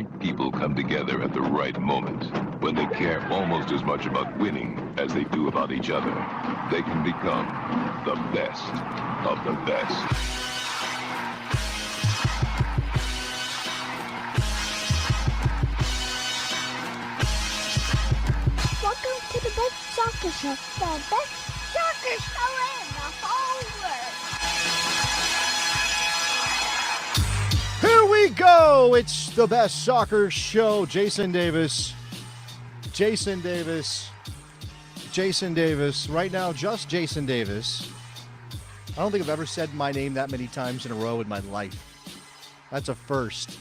right people come together at the right moment, when they care almost as much about winning as they do about each other, they can become the best of the best. Welcome to the best soccer show, the best soccer show in the whole world. Here we go. It's the best soccer show. Jason Davis. Right now, just Jason Davis. I don't think I've ever said my name that many times in a row in my life. That's a first.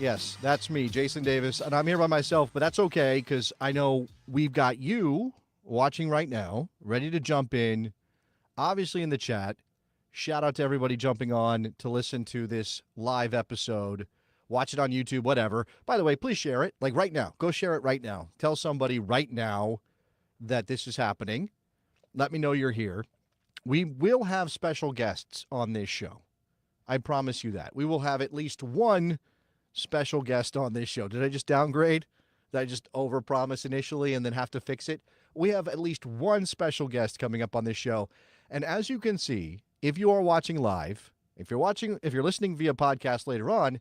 Yes, that's me, Jason Davis, and I'm here by myself, but that's okay because I know we've got you watching right now, ready to jump in, obviously in the chat. Shout out to everybody jumping on to listen to this live episode. Watch it on YouTube, whatever. By the way, please share it, like right now. Go share it right now. Tell somebody right now that this is happening. Let me know you're here. We will have special guests on this show. I promise you that. We will have at least one special guest on this show. Did I just downgrade? Did I just overpromise initially and then have to fix it? We have at least one special guest coming up on this show. And as you can see, if you are watching live, if you're listening via podcast later on,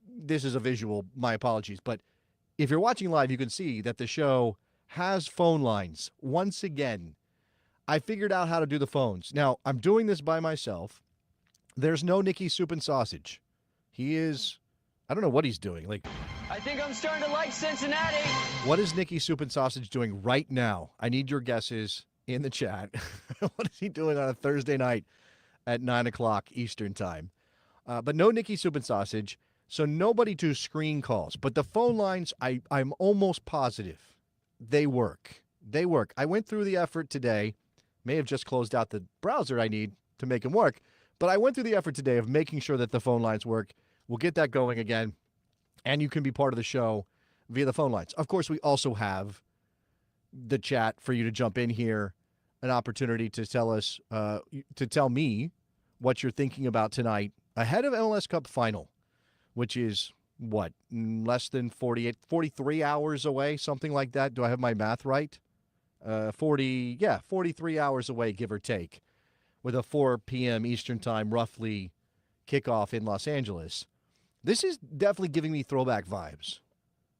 this is a visual, my apologies. But if you're watching live, you can see that the show has phone lines. Once again, I figured out how to do the phones. Now, I'm doing this by myself. There's no Nicky Soup and Sausage. He is... I don't know what he's doing. Like, I think I'm starting to like Cincinnati. What is Nicky Soup and Sausage doing right now? I need your guesses in the chat. What is he doing on a Thursday night at 9 o'clock Eastern time? But no Nicky Soup and Sausage, so nobody to screen calls. But the phone lines, I'm almost positive they work. They work. I went through the effort today. May have just closed out the browser I need to make them work. But I went through the effort today of making sure that the phone lines work. We'll get that going again, and you can be part of the show via the phone lines. Of course, we also have the chat for you to jump in here, an opportunity to tell me what you're thinking about tonight ahead of MLS Cup Final, which is, what, less than 43 hours away, something like that. Do I have my math right? 43 hours away, give or take, with a 4 p.m. Eastern time, roughly, kickoff in Los Angeles. This is definitely giving me throwback vibes.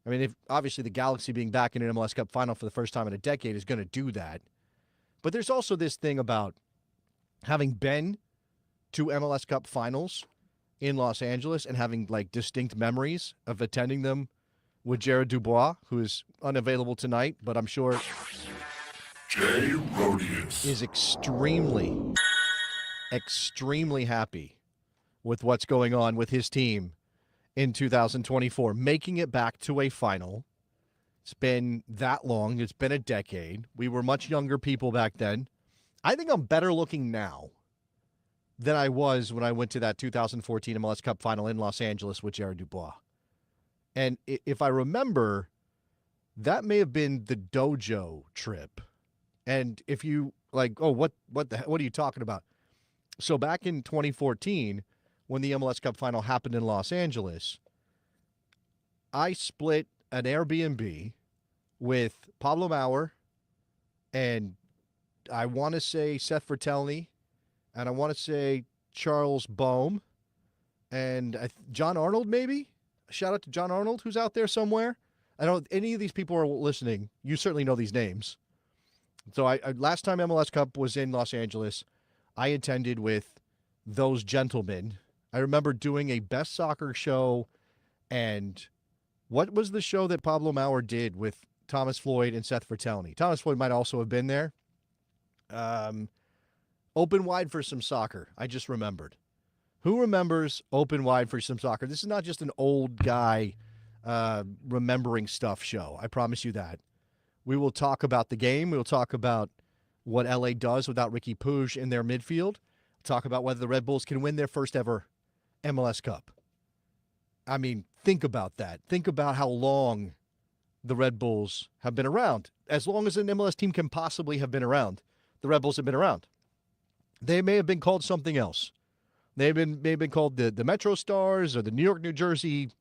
I mean, obviously the Galaxy being back in an MLS Cup Final for the first time in a decade is going to do that. But there's also this thing about having been to MLS Cup Finals in Los Angeles and having, like, distinct memories of attending them with Jared Dubois, who is unavailable tonight, but I'm sure Jay Rodius is extremely happy with what's going on with his team in 2024, making it back to a final. It's been that long. It's been a decade. We were much younger people back then. I think I'm better looking now than I was when I went to that 2014 MLS Cup Final in Los Angeles with Jared Dubois. And if I remember, that may have been the dojo trip. And if you like, oh, what are you talking about? So back in 2014, when the MLS Cup Final happened in Los Angeles, I split an Airbnb with Pablo Maurer and I want to say Seth Vertelny, and I want to say Charles Boehm, and John Arnold maybe? Shout out to John Arnold, who's out there somewhere. I don't any of these people are listening. You certainly know these names. So I last time MLS Cup was in Los Angeles, I attended with those gentlemen. I remember doing a best soccer show, and what was the show that Pablo Maurer did with Thomas Floyd and Seth Vertelny? Thomas Floyd might also have been there. Open Wide for Some Soccer. I just remembered. Who remembers Open Wide for Some Soccer? This is not just an old guy remembering stuff show. I promise you that. We will talk about the game. We will talk about what LA does without Ricky Puig in their midfield. Talk about whether the Red Bulls can win their first ever MLS Cup. I mean, think about that. Think about how long the Red Bulls have been around. As long as an MLS team can possibly have been around, the Red Bulls have been around. They may have been called something else. They may have been called the Metro Stars or the New York, New Jersey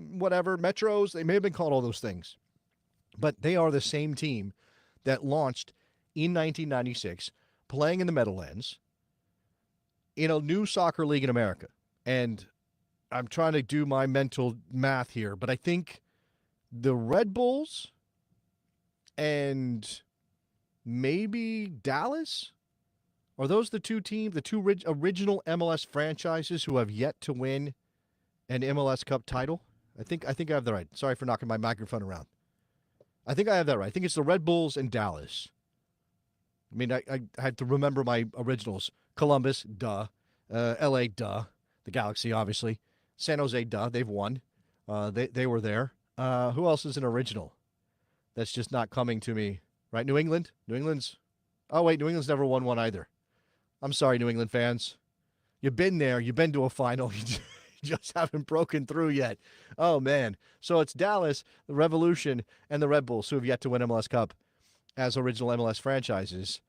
whatever, Metros, they may have been called all those things. But they are the same team that launched in 1996, playing in the Meadowlands in a new soccer league in America. And I'm trying to do my mental math here, but I think the Red Bulls and maybe Dallas, are those the two teams, the two original MLS franchises who have yet to win an MLS Cup title? I think I have that right. Sorry for knocking my microphone around. I think I have that right. I think it's the Red Bulls and Dallas. I mean, I had to remember my originals. Columbus, duh. LA, duh. The Galaxy, obviously. San Jose, duh. They've won. They were there. Who else is an original? That's just not coming to me. Right? New England? New England's never won one either. I'm sorry, New England fans. You've been there. You've been to a final. You just haven't broken through yet. Oh, man. So it's Dallas, the Revolution, and the Red Bulls who have yet to win MLS Cup as original MLS franchises.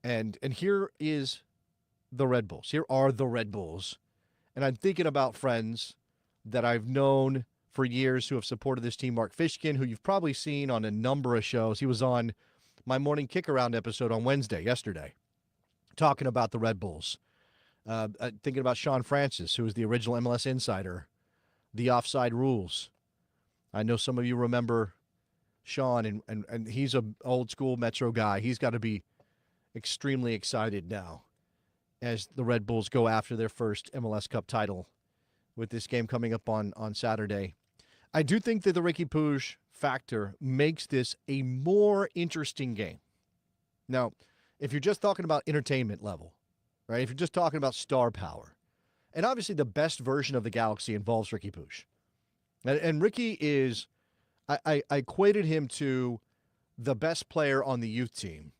And here is the Red Bulls. Here are the Red Bulls. And I'm thinking about friends that I've known for years who have supported this team. Mark Fishkin, who you've probably seen on a number of shows. He was on my morning kick-around episode on Wednesday, yesterday, talking about the Red Bulls. Thinking about Sean Francis, who was the original MLS insider, the offside rules. I know some of you remember Sean, and he's an old-school Metro guy. He's got to be extremely excited now as the Red Bulls go after their first MLS Cup title with this game coming up on Saturday. I do think that the Riqui Puig factor makes this a more interesting game. Now, if you're just talking about entertainment level, right? If you're just talking about star power, and obviously the best version of the Galaxy involves Riqui Puig. And Riqui is, I equated him to the best player on the youth team,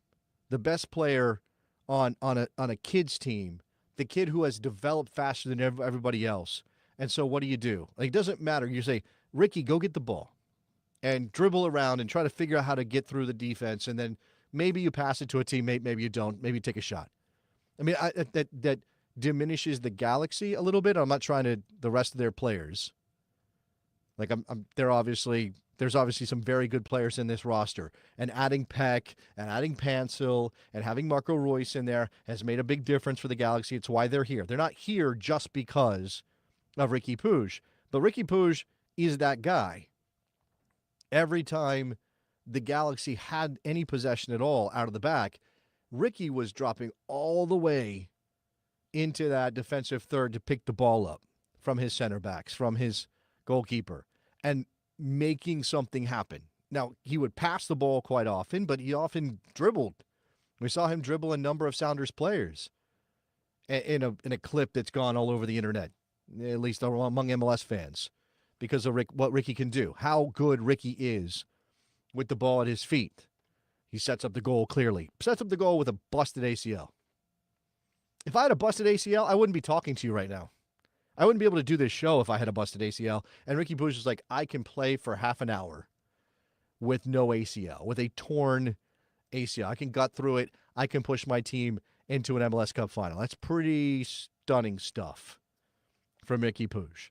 the best player on a kid's team, the kid who has developed faster than everybody else. And so what do? Like, it doesn't matter. You say, Riqui, go get the ball and dribble around and try to figure out how to get through the defense. And then maybe you pass it to a teammate, maybe you don't, maybe you take a shot. I mean, that diminishes the Galaxy a little bit. I'm not trying to the rest of their players. Like there's obviously some very good players in this roster, and adding Peck and adding Pancil and having Marco Royce in there has made a big difference for the Galaxy. It's why they're here. They're not here just because of Riqui Puig, but Riqui Puig is that guy. Every time the Galaxy had any possession at all out of the back, Riqui was dropping all the way into that defensive third to pick the ball up from his center backs, from his goalkeeper, and making something happen. Now, he would pass the ball quite often, but he often dribbled. We saw him dribble a number of Sounders players in a clip that's gone all over the internet, at least among MLS fans, because of what Riqui can do, how good Riqui is with the ball at his feet. He sets up the goal clearly. Sets up the goal with a busted ACL. If I had a busted ACL, I wouldn't be talking to you right now. I wouldn't be able to do this show if I had a busted ACL. And Riqui Puig was like, I can play for half an hour with no ACL, with a torn ACL. I can gut through it. I can push my team into an MLS Cup final. That's pretty stunning stuff from Riqui Puig.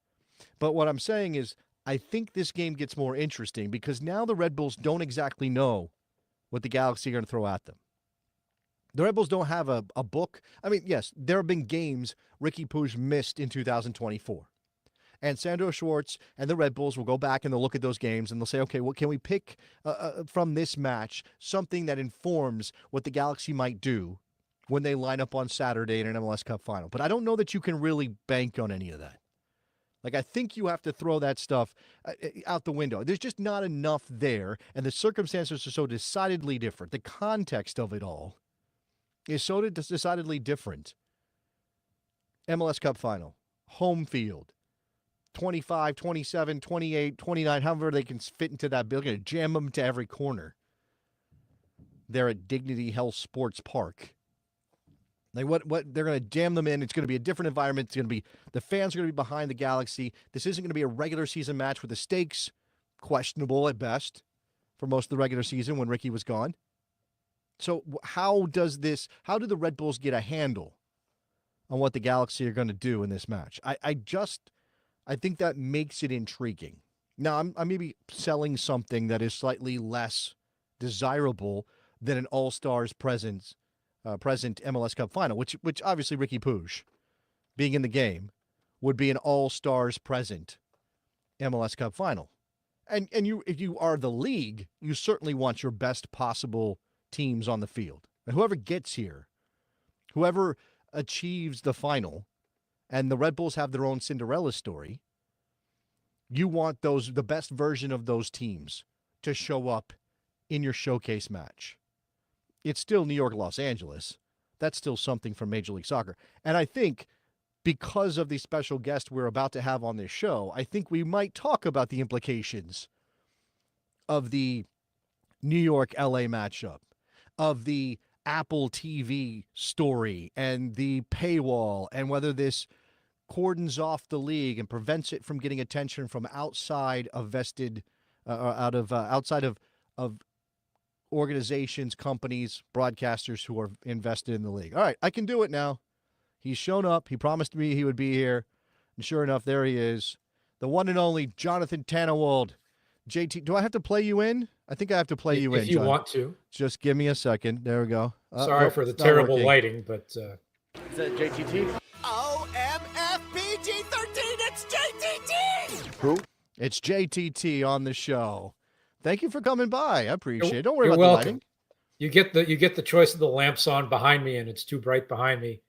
But what I'm saying is, I think this game gets more interesting because now the Red Bulls don't exactly know what the Galaxy are going to throw at them. The Red Bulls don't have a book. I mean, yes, there have been games Riqui Puig missed in 2024. And Sandro Schwartz and the Red Bulls will go back and they'll look at those games and they'll say, okay, what can we pick from this match, something that informs what the Galaxy might do when they line up on Saturday in an MLS Cup final. But I don't know that you can really bank on any of that. Like, I think you have to throw that stuff out the window. There's just not enough there, and the circumstances are so decidedly different. The context of it all is so decidedly different. MLS Cup final, home field, 25, 27, 28, 29, however they can fit into that building, jam them to every corner. They're at Dignity Health Sports Park. Like what they're going to jam them in. It's going to be a different environment. It's going to be the fans are going to be behind the Galaxy. This isn't going to be a regular season match with the stakes questionable at best for most of the regular season when Riqui was gone. So how do the Red Bulls get a handle on what the Galaxy are going to do in this match? I think that makes it intriguing. Now, I'm maybe selling something that is slightly less desirable than an All-Stars present MLS Cup Final, which obviously Ricky Puig, being in the game, would be an All-Stars present MLS Cup Final. And you, if you are the league, you certainly want your best possible teams on the field. And whoever gets here, whoever achieves the final, and the Red Bulls have their own Cinderella story, you want the best version of those teams to show up in your showcase match. It's still New York, Los Angeles. That's still something from Major League Soccer. And I think because of the special guest we're about to have on this show, I think we might talk about the implications of the New York-LA matchup, of the Apple TV story and the paywall, and whether this cordons off the league and prevents it from getting attention from outside of outside of organizations, companies, broadcasters who are invested in the league. All right, I can do it now. He's shown up. He promised me he would be here. And sure enough, there he is. The one and only Jonathan Tannenwald. JT, do I have to play you in? I think I have to play you in, if you John. Want to. Just give me a second. There we go. Sorry for the terrible lighting, but... Is that JTT? OMFPG-13, it's JTT! Who? It's JTT on the show. Thank you for coming by. I appreciate it. Don't worry You're about welcome. the lighting. You get the choice of the lamps on behind me, and it's too bright behind me,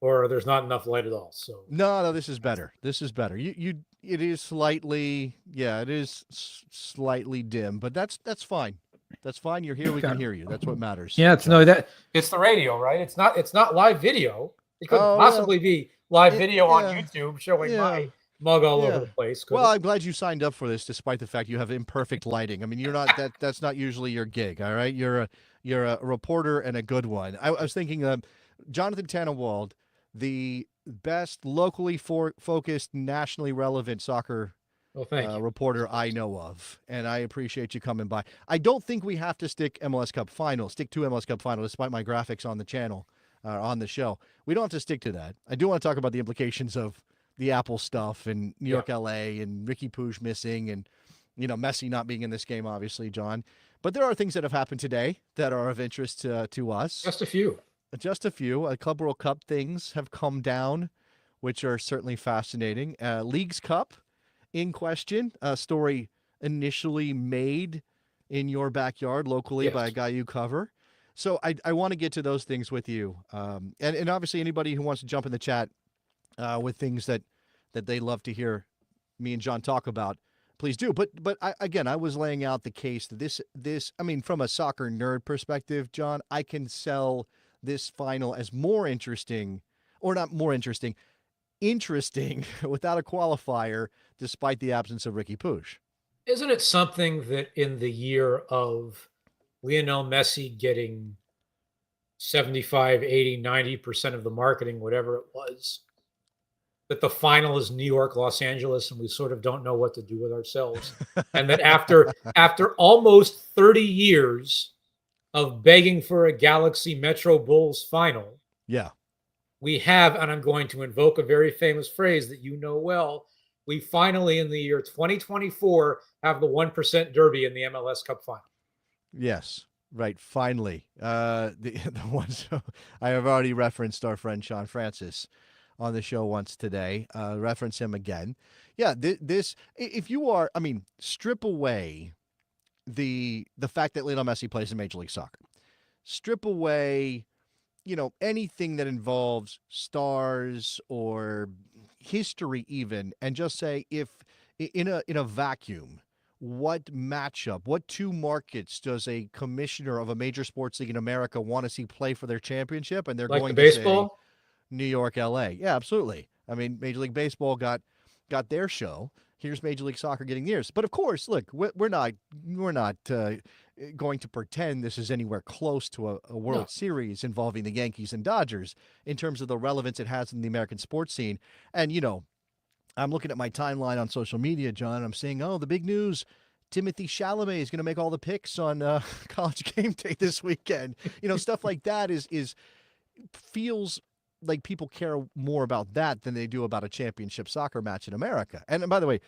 or there's not enough light at all. So No, this is better. This is better. It is slightly, it is slightly dim, but that's fine. That's fine. You're here. We can hear you. That's what matters. yeah, it's the radio, right? It's not live video. It couldn't possibly be live video on YouTube showing my mug all over the place. Well, I'm glad you signed up for this, despite the fact you have imperfect lighting. I mean, you're not that's not usually your gig. All right, you're a reporter and a good one. I was thinking, Jonathan Tannenwald, the best locally focused, nationally relevant soccer reporter I know of, and I appreciate you coming by. I don't think we have to stick to MLS Cup Final, despite my graphics on the channel, on the show. We don't have to stick to that. I do want to talk about the implications of the Apple stuff and New York, LA, and Ricky Puig missing, and Messi not being in this game, obviously, John. But there are things that have happened today that are of interest to us. Just a few. Club World Cup things have come down, which are certainly fascinating. Leagues Cup in question, a story initially made in your backyard locally by a guy you cover. So I want to get to those things with you. And obviously anybody who wants to jump in the chat with things that they love to hear me and John talk about, please do. But I was laying out the case that this, I mean, from a soccer nerd perspective, John, I can sell this final as more interesting, or not more interesting without a qualifier, despite the absence of Ricky Puig. Isn't it something that in the year of Lionel Messi getting 75, 80, 90% of the marketing, whatever it was, that the final is New York, Los Angeles, and we sort of don't know what to do with ourselves. And that after almost 30 years of begging for a Galaxy Metro Bulls final, we have, and I'm going to invoke a very famous phrase that you know well, we finally, in the year 2024, have the 1% Derby in the MLS Cup Final. Yes, right. Finally, the ones I have already referenced our friend Sean Francis on the show once today. Reference him again. Yeah, this. If you are, I mean, strip away the fact that Lionel Messi plays in Major League Soccer. Strip away, anything that involves stars or history, even, and just say if in a vacuum. What matchup, what two markets does a commissioner of a major sports league in America want to see play for their championship? And they're like going the baseball? To say New York, LA. Yeah, absolutely. I mean, Major League Baseball got their show. Here's Major League Soccer getting theirs. But of course, look, we're not going to pretend this is anywhere close to a World Series involving the Yankees and Dodgers in terms of the relevance it has in the American sports scene. And, I'm looking at my timeline on social media, John. I'm seeing, the big news. Timothy Chalamet is going to make all the picks on College Game Day this weekend. Stuff like that feels like people care more about that than they do about a championship soccer match in America. And by the way,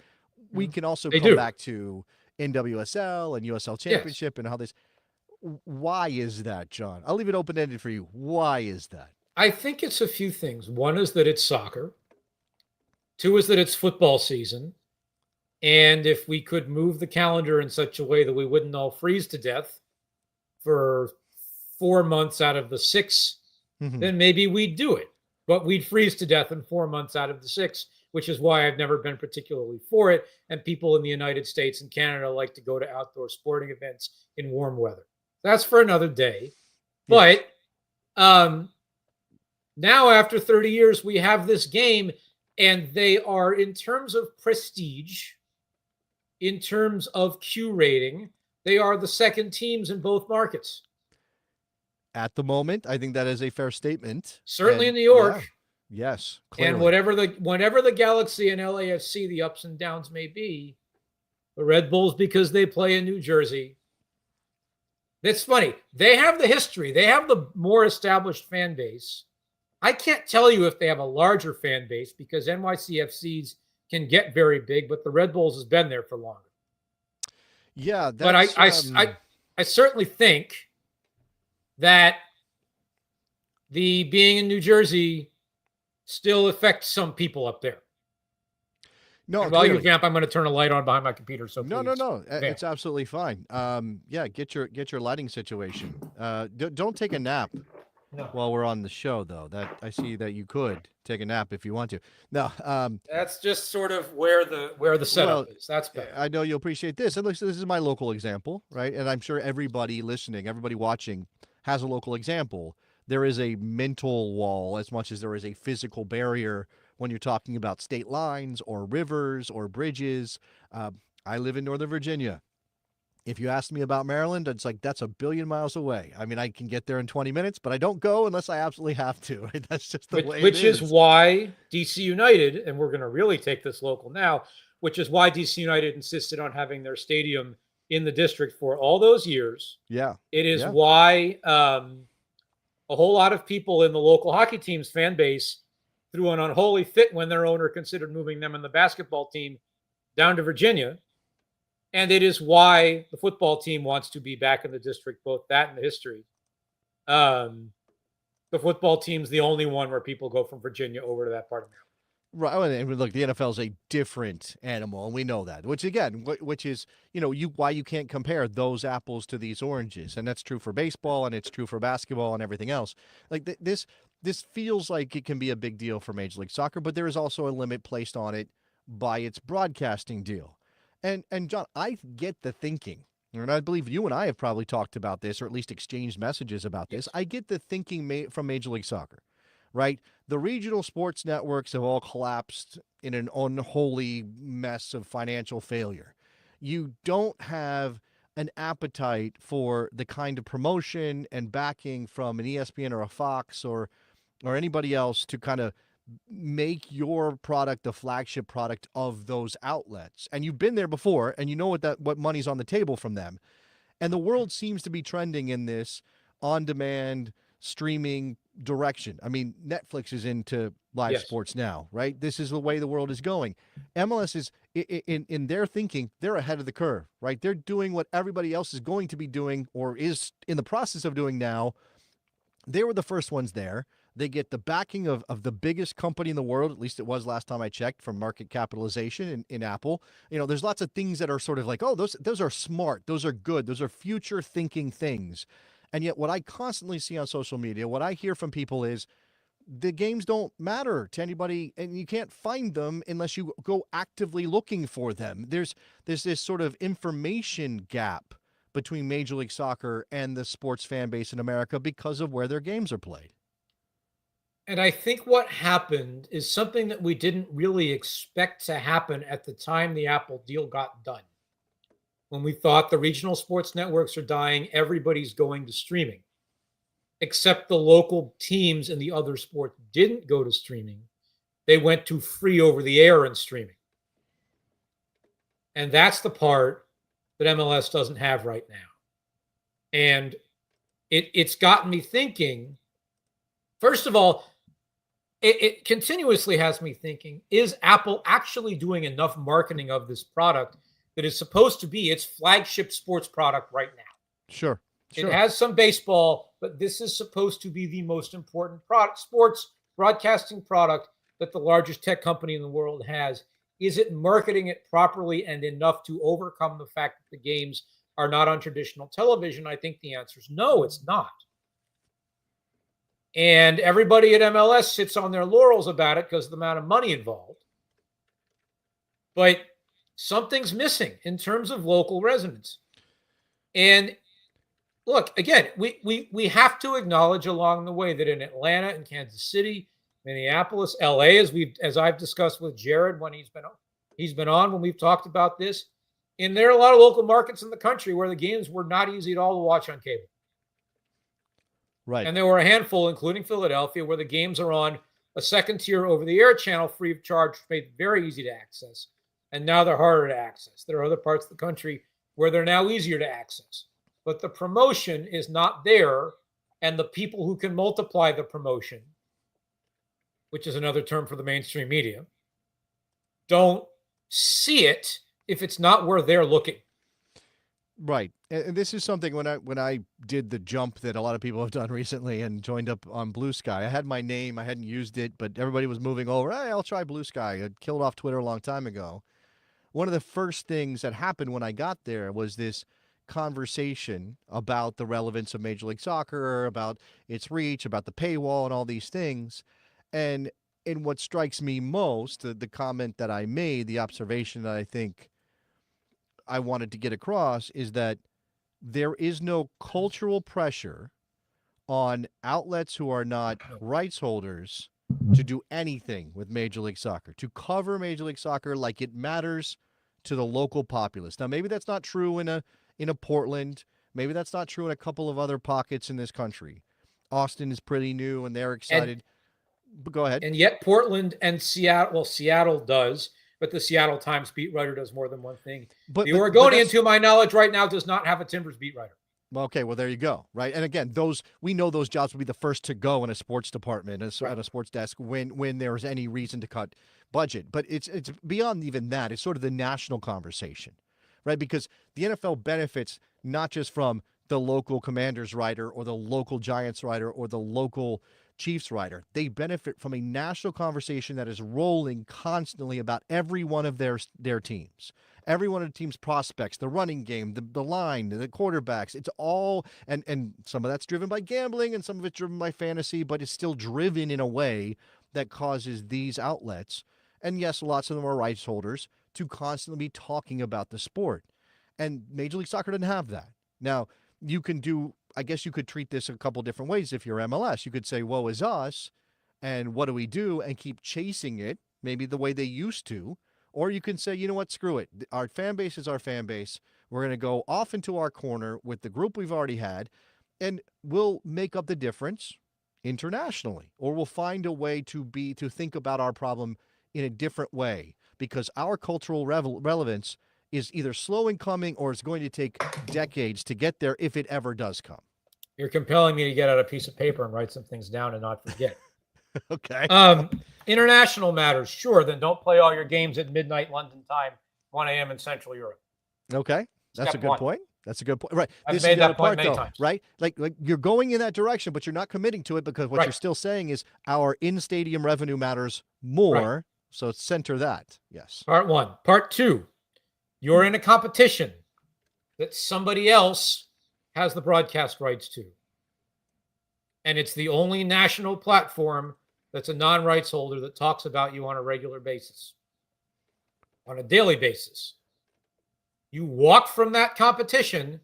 we can also They come do. back to NWSL and USL Championship and how this. Why is that, John? I'll leave it open-ended for you. Why is that? I think it's a few things. One is that it's soccer. Two is that it's football season. And if we could move the calendar in such a way that we wouldn't all freeze to death for 4 months out of the 6, then maybe we'd do it. But we'd freeze to death in 4 months out of the 6, which is why I've never been particularly for it. And people in the United States and Canada like to go to outdoor sporting events in warm weather. That's for another day. Yes. But now, after 30 years, we have this game, and they are, in terms of prestige, in terms of Q rating, they are the second teams in both markets. At the moment, I think that is a fair statement. Certainly And, in New York. yeah, yes. Clearly. And whenever the Galaxy and LAFC, the ups and downs may be, the Red Bulls, because they play in New Jersey. That's funny. They have the history. They have the more established fan base. I can't tell you if they have a larger fan base because NYCFCs can get very big, but the Red Bulls has been there for longer. Yeah, but I certainly think that the being in New Jersey still affects some people up there. No, and while you vamp, I'm going to turn a light on behind my computer. So no, vamp. it's absolutely fine. Yeah, get your lighting situation. Don't take a nap. No. While we're on the show, though, that I see that you could take a nap if you want to. No, that's just sort of where the setup is. That's better. I know you'll appreciate this. And look, so this is my local example, right? And I'm sure everybody listening, everybody watching, has a local example. There is a mental wall as much as there is a physical barrier when you're talking about state lines or rivers or bridges. I live in Northern Virginia. If you ask me about Maryland, it's like that's a billion miles away. I mean, I can get there in 20 minutes, but I don't go unless I absolutely have to. Right? That's just the way Which it is. is why DC United, and we're going to really take this local now, which is why DC United insisted on having their stadium in the district for all those years. Yeah. It is why a whole lot of people in the local hockey team's fan base threw an unholy fit when their owner considered moving them and the basketball team down to Virginia. And it is why the football team wants to be back in the district, both that and the history. The football team's the only one where people go from Virginia over to that part of Maryland. Right. And look, the NFL is a different animal, and we know that, which is, why you can't compare those apples to these oranges. And that's true for baseball, and it's true for basketball and everything else. Like this feels like it can be a big deal for Major League Soccer, but there is also a limit placed on it by its broadcasting deal. And John, I get the thinking, and I believe you and I have probably talked about this, or at least exchanged messages about this. I get the thinking from Major League Soccer, right? The regional sports networks have all collapsed in an unholy mess of financial failure. You don't have an appetite for the kind of promotion and backing from an ESPN or a Fox or anybody else to kind of make your product the flagship product of those outlets. And you've been there before, and you know what money's on the table from them. And the world seems to be trending in this on-demand streaming direction. I mean, Netflix is into live sports now, right? This is the way the world is going. MLS is, in their thinking, they're ahead of the curve, right? They're doing what everybody else is going to be doing or is in the process of doing now. They were the first ones there. They get the backing of the biggest company in the world, at least it was last time I checked, from market capitalization in Apple. There's lots of things that are sort of like, oh, those are smart. Those are good. Those are future thinking things. And yet what I constantly see on social media, what I hear from people is the games don't matter to anybody, and you can't find them unless you go actively looking for them. There's this sort of information gap between Major League Soccer and the sports fan base in America because of where their games are played. And I think what happened is something that we didn't really expect to happen at the time the Apple deal got done. When we thought the regional sports networks are dying, everybody's going to streaming. Except the local teams in the other sport didn't go to streaming. They went to free over the air and streaming. And that's the part that MLS doesn't have right now. And it's gotten me thinking, first of all, it continuously has me thinking, is Apple actually doing enough marketing of this product that is supposed to be its flagship sports product right now? Sure. It has some baseball, but this is supposed to be the most important sports broadcasting product that the largest tech company in the world has. Is it marketing it properly and enough to overcome the fact that the games are not on traditional television? I think the answer is no, it's not. And everybody at MLS sits on their laurels about it because of the amount of money involved. But something's missing in terms of local resonance. And look, again, we have to acknowledge along the way that in Atlanta and Kansas City, Minneapolis, LA, as I've discussed with Jared when he's been on when we've talked about this, and there are a lot of local markets in the country where the games were not easy at all to watch on cable. Right. And there were a handful, including Philadelphia, where the games are on a second-tier over-the-air channel free of charge, made very easy to access. And now they're harder to access. There are other parts of the country where they're now easier to access. But the promotion is not there, and the people who can multiply the promotion, which is another term for the mainstream media, don't see it if it's not where they're looking. Right. And this is something when I did the jump that a lot of people have done recently and joined up on Blue Sky. I had my name, I hadn't used it, but everybody was moving over. Hey, I'll try Blue Sky. I killed off Twitter a long time ago. One of the first things that happened when I got there was this conversation about the relevance of Major League Soccer, about its reach, about the paywall and all these things. And in what strikes me most, the comment that I made, the observation that I think I wanted to get across is that there is no cultural pressure on outlets who are not rights holders to do anything with Major League Soccer, to cover Major League Soccer like it matters to the local populace. Now, maybe that's not true in a Portland. Maybe that's not true in a couple of other pockets in this country. Austin is pretty new, and they're excited. But go ahead. And yet Portland and Seattle, well, Seattle does, but the Seattle Times beat writer does more than one thing. The Oregonian, to my knowledge, right now does not have a Timbers beat writer. Okay, well, there you go, right? And again, we know those jobs will be the first to go in a sports department, at a sports desk, when there's any reason to cut budget. But it's beyond even that. It's sort of the national conversation, right? Because the NFL benefits not just from the local Commanders writer or the local Giants writer or the local Chiefs writer. They benefit from a national conversation that is rolling constantly about every one of their teams. Every one of the team's prospects, the running game, the line, the quarterbacks, it's all, and some of that's driven by gambling and some of it's driven by fantasy, but it's still driven in a way that causes these outlets, and yes, lots of them are rights holders, to constantly be talking about the sport. And Major League Soccer doesn't have that. Now, I guess you could treat this a couple different ways if you're MLS. You could say, woe is us, and what do we do, and keep chasing it, maybe the way they used to. Or you can say, you know what, screw it. Our fan base is our fan base. We're going to go off into our corner with the group we've already had, and we'll make up the difference internationally. Or we'll find a way to think about our problem in a different way, because our cultural relevance is either slow in coming or it's going to take decades to get there if it ever does come. You're compelling me to get out a piece of paper and write some things down and not forget. Okay. International matters, sure. Then don't play all your games at midnight London time, 1 a.m. in Central Europe. Okay. That's a good point. That's a good point. Right. I've made that point many times. Right? Like you're going in that direction, but you're not committing to it because what you're still saying is our in-stadium revenue matters more. Right. So center that. Yes. Part one. Part two. You're in a competition that somebody else has the broadcast rights to. And it's the only national platform that's a non-rights holder that talks about you on a regular basis, on a daily basis. You walk from that competition,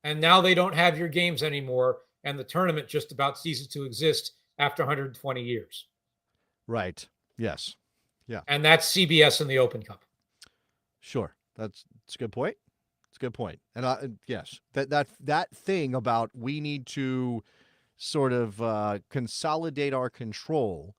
and now they don't have your games anymore, and the tournament just about ceases to exist after 120 years. Right. Yes. Yeah. And that's CBS in the Open Cup. Sure. That's a good point. It's a good point. And yes, that thing about we need to sort of consolidate our control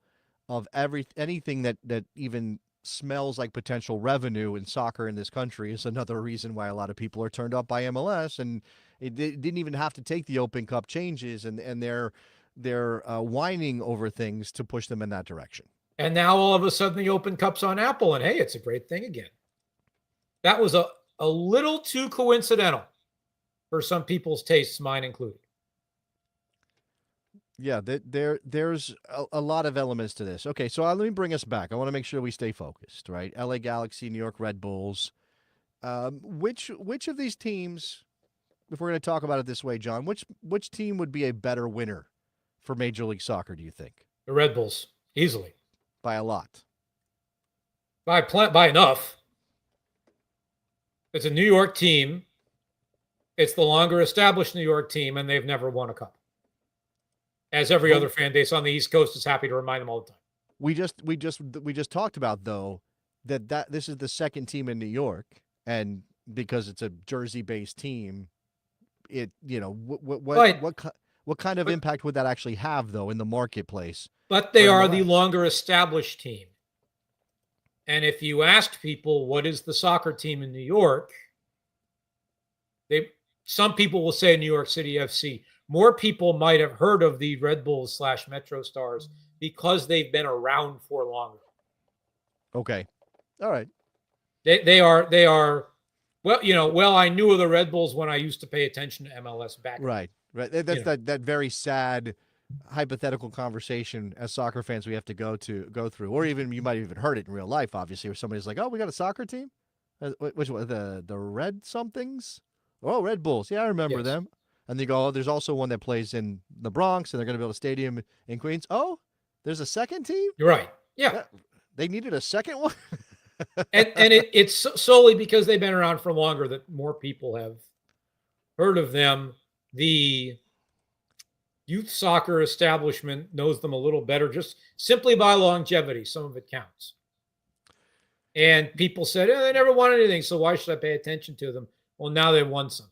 of anything that even smells like potential revenue in soccer in this country is another reason why a lot of people are turned off by MLS. And it didn't even have to take the Open Cup changes and their they're whining over things to push them in that direction. And now all of a sudden the Open Cup's on Apple, and hey, it's a great thing again. That was a little too coincidental for some people's tastes, mine included. Yeah, there's a lot of elements to this. Okay, so let me bring us back. I want to make sure we stay focused, right? LA Galaxy, New York Red Bulls. Which of these teams, if we're going to talk about it this way, John, which team would be a better winner for Major League Soccer, do you think? The Red Bulls, easily. By a lot. By enough. It's a New York team. It's the longer established New York team, and they've never won a cup. As every other fan base on the East Coast is happy to remind them all the time. We just talked about, though, that this is the second team in New York, and because it's a Jersey-based team, what kind of impact would that actually have, though, in the marketplace? But they are the longer established team. And if you asked people what is the soccer team in New York, some people will say New York City FC. More people might have heard of the Red Bulls / Metro Stars because they've been around for longer. Okay. All right. They are well, I knew of the Red Bulls when I used to pay attention to MLS back. Right. That's that very sad hypothetical conversation as soccer fans we have to go through, or even you might have even heard it in real life, obviously, where somebody's like, "Oh, we got a soccer team? Which one? The Red somethings? Oh, Red Bulls. Yeah, I remember them." And they go, "Oh, there's also one that plays in the Bronx, and they're going to build a stadium in Queens. Oh, there's a second team? You're right. Yeah. They needed a second one?" and it's solely because they've been around for longer that more people have heard of them. The youth soccer establishment knows them a little better just simply by longevity. Some of it counts. And people said, they never won anything, so why should I pay attention to them? Well, now they won something.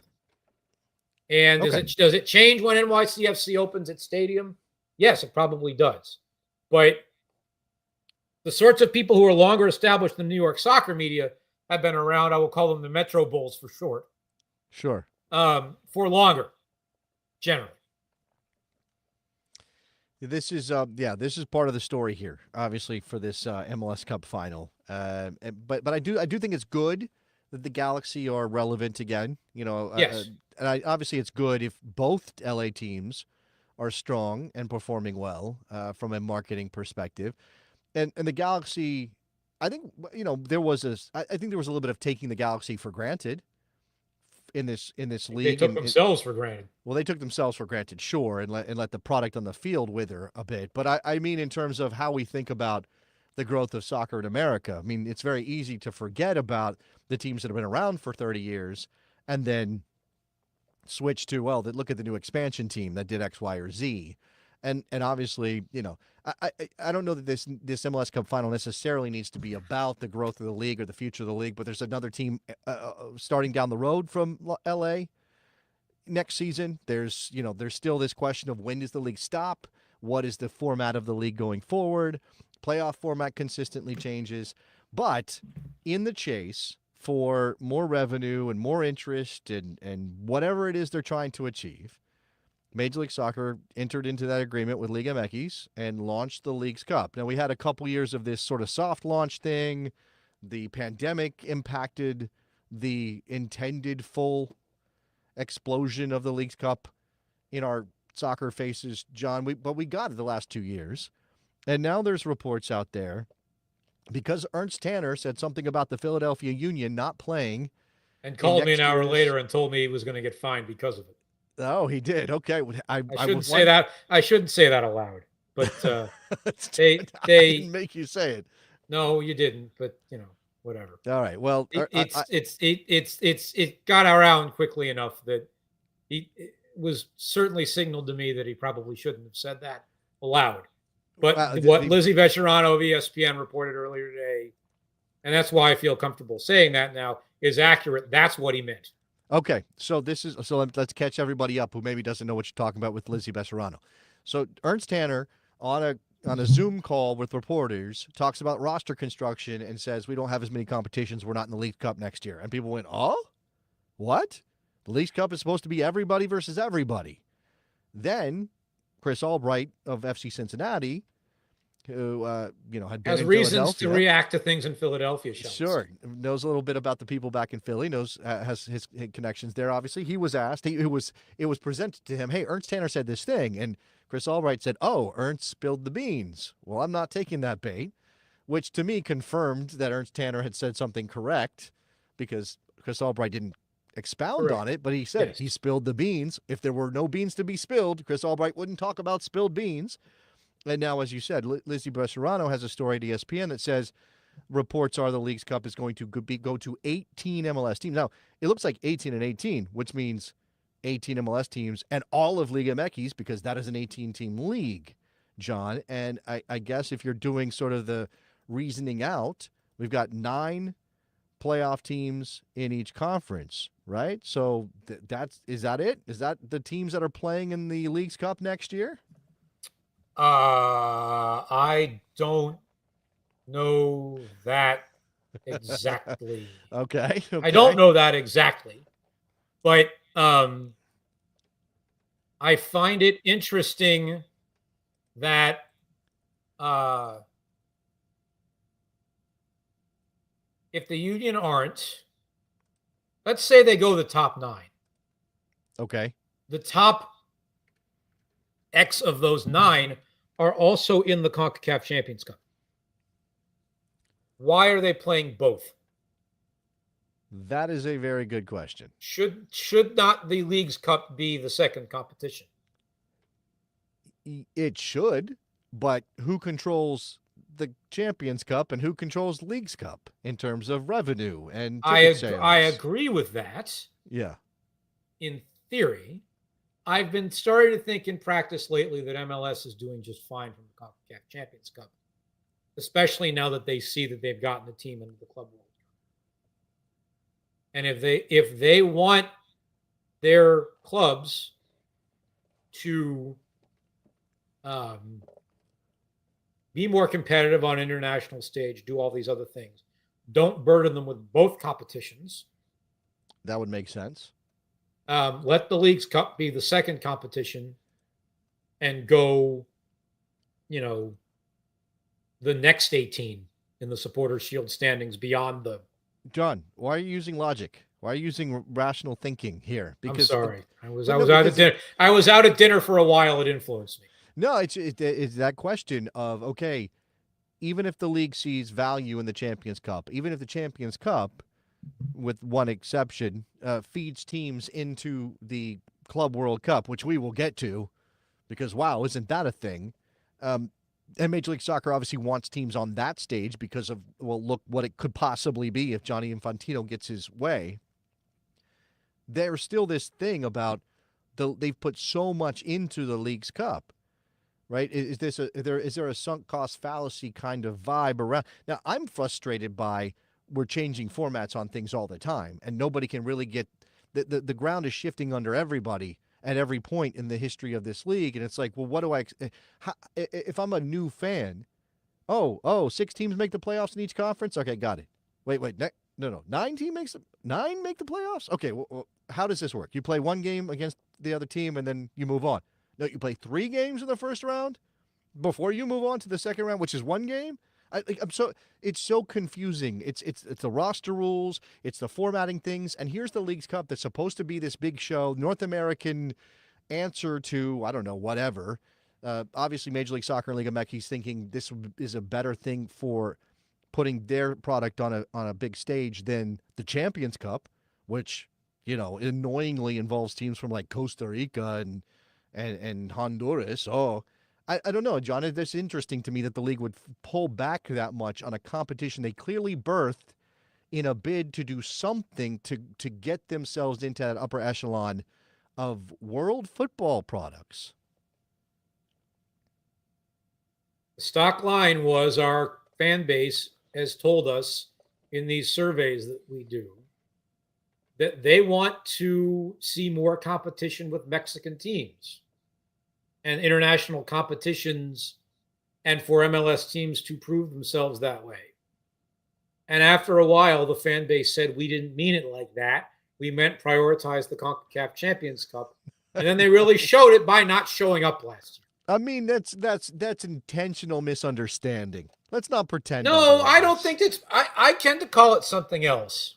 And does it change when NYCFC opens its stadium? Yes, it probably does. But the sorts of people who are longer established in New York soccer media have been around. I will call them the Metro Bulls for short. Sure. For longer, generally. This is part of the story here, obviously, for this MLS Cup Final. But I do think it's good that the Galaxy are relevant again. Yes. And obviously it's good if both LA teams are strong and performing well from a marketing perspective. And the Galaxy, I think there was a little bit of taking the Galaxy for granted in this league. They took themselves for granted. Well, they took themselves for granted, sure, and let the product on the field wither a bit. But I mean, in terms of how we think about the growth of soccer in America, I mean, it's very easy to forget about the teams that have been around for 30 years and then switch to, look at the new expansion team that did X, Y, or Z. And obviously, I don't know that this MLS Cup Final necessarily needs to be about the growth of the league or the future of the league, but there's another team starting down the road from LA next season. There's still this question of when does the league stop? What is the format of the league going forward? Playoff format consistently changes. But in the chase for more revenue and more interest and whatever it is they're trying to achieve, Major League Soccer entered into that agreement with Liga MX and launched the League's Cup. Now, we had a couple years of this sort of soft launch thing. The pandemic impacted the intended full explosion of the League's Cup in our soccer faces, John. But we got it the last 2 years. And now there's reports out there because Ernst Tanner said something about the Philadelphia Union not playing. And called me an hour later and told me he was going to get fined because of it. Oh, he did. Okay. I shouldn't say that. I shouldn't say that aloud. But they didn't make you say it. No, you didn't. But whatever. All right. Well, it got around quickly enough that it was certainly signaled to me that he probably shouldn't have said that aloud. But what Lizzie Vescerano of ESPN reported earlier today, and that's why I feel comfortable saying that now, is accurate. That's what he meant. Okay, so let's catch everybody up who maybe doesn't know what you're talking about with Lizzie Besserano. So Ernst Tanner on a Zoom call with reporters talks about roster construction and says we don't have as many competitions. We're not in the League Cup next year. And people went, "Oh, what? The League Cup is supposed to be everybody versus everybody." Then Chris Albright of FC Cincinnati, who had been Has in reasons to Philadelphia. react to things in Philadelphia. Sure, knows a little bit about the people back in Philly. Knows has his connections there. Obviously, he was asked. It was presented to him. Hey, Ernst Tanner said this thing, and Chris Albright said, "Oh, Ernst spilled the beans." Well, I'm not taking that bait, which to me confirmed that Ernst Tanner had said something correct, because Chris Albright didn't expound on it, but he said he spilled the beans. If there were no beans to be spilled, Chris Albright wouldn't talk about spilled beans. And now, as you said, Lizzie Bresserano has a story at ESPN that says reports are the Leagues Cup is going to go to 18 MLS teams. Now, it looks like 18 and 18, which means 18 MLS teams and all of Liga MX, because that is an 18-team league, John. And I guess if you're doing sort of the reasoning out, we've got 9 playoff teams in each conference, right? So is that it? Is that the teams that are playing in the Leagues Cup next year? I don't know that exactly. Okay. I don't know that exactly, but I find it interesting that if the Union aren't, let's say they go the top 9. Okay. The top X of those 9 are also in the CONCACAF Champions Cup. Why are they playing both? That is a very good question. Should not the Leagues Cup be the second competition? It should, but who controls the Champions Cup and who controls Leagues Cup in terms of revenue and ticket sales? I agree with that. Yeah. In theory, I've been starting to think in practice lately that MLS is doing just fine from the CONCACAF Champions Cup, especially now that they see that they've gotten the team into the Club World Cup. And if they want their clubs to be more competitive on international stage, do all these other things, don't burden them with both competitions. That would make sense. Let the Leagues Cup be the second competition and go, the next 18 in the Supporters' Shield standings beyond the... John, why are you using logic? Why are you using rational thinking here? Because I'm sorry. I was out at dinner. I was out at dinner for a while. It influenced me. No, it's that question of, okay, even if the league sees value in the Champions Cup, even if the Champions Cup, with one exception, feeds teams into the Club World Cup, which we will get to, because, wow, isn't that a thing? And Major League Soccer obviously wants teams on that stage because of, well, look what it could possibly be if Gianni Infantino gets his way. There's still this thing about they've put so much into the Leagues Cup, right? Is there a sunk cost fallacy kind of vibe around? Now, I'm frustrated by we're changing formats on things all the time, and nobody can really get the ground is shifting under everybody at every point in the history of this league. And it's like, well, what do if I'm a new fan? Oh, 6 teams make the playoffs in each conference. Okay, got it. Wait, no. 9 make the playoffs. Okay, well, how does this work? You play one game against the other team and then you move on. No, you play 3 games in the first round before you move on to the second round, which is 1 game. It's so confusing. It's the roster rules, it's the formatting things, and here's the Leagues Cup that's supposed to be this big show, North American answer to, I don't know, whatever. Obviously, Major League Soccer and Liga MX is thinking this is a better thing for putting their product on a big stage than the Champions Cup, which, annoyingly involves teams from like Costa Rica and Honduras. Oh, I don't know, John. It's interesting to me that the league would pull back that much on a competition they clearly birthed in a bid to do something to get themselves into that upper echelon of world football products. The stock line was our fan base has told us in these surveys that we do that they want to see more competition with Mexican teams and international competitions, and for MLS teams to prove themselves that way. And after a while, the fan base said, we didn't mean it like that. We meant prioritize the CONCACAF Champions Cup. And then they really showed it by not showing up last year. I mean, that's intentional misunderstanding. Let's not pretend. No, I don't otherwise. think it's. I tend to call it something else.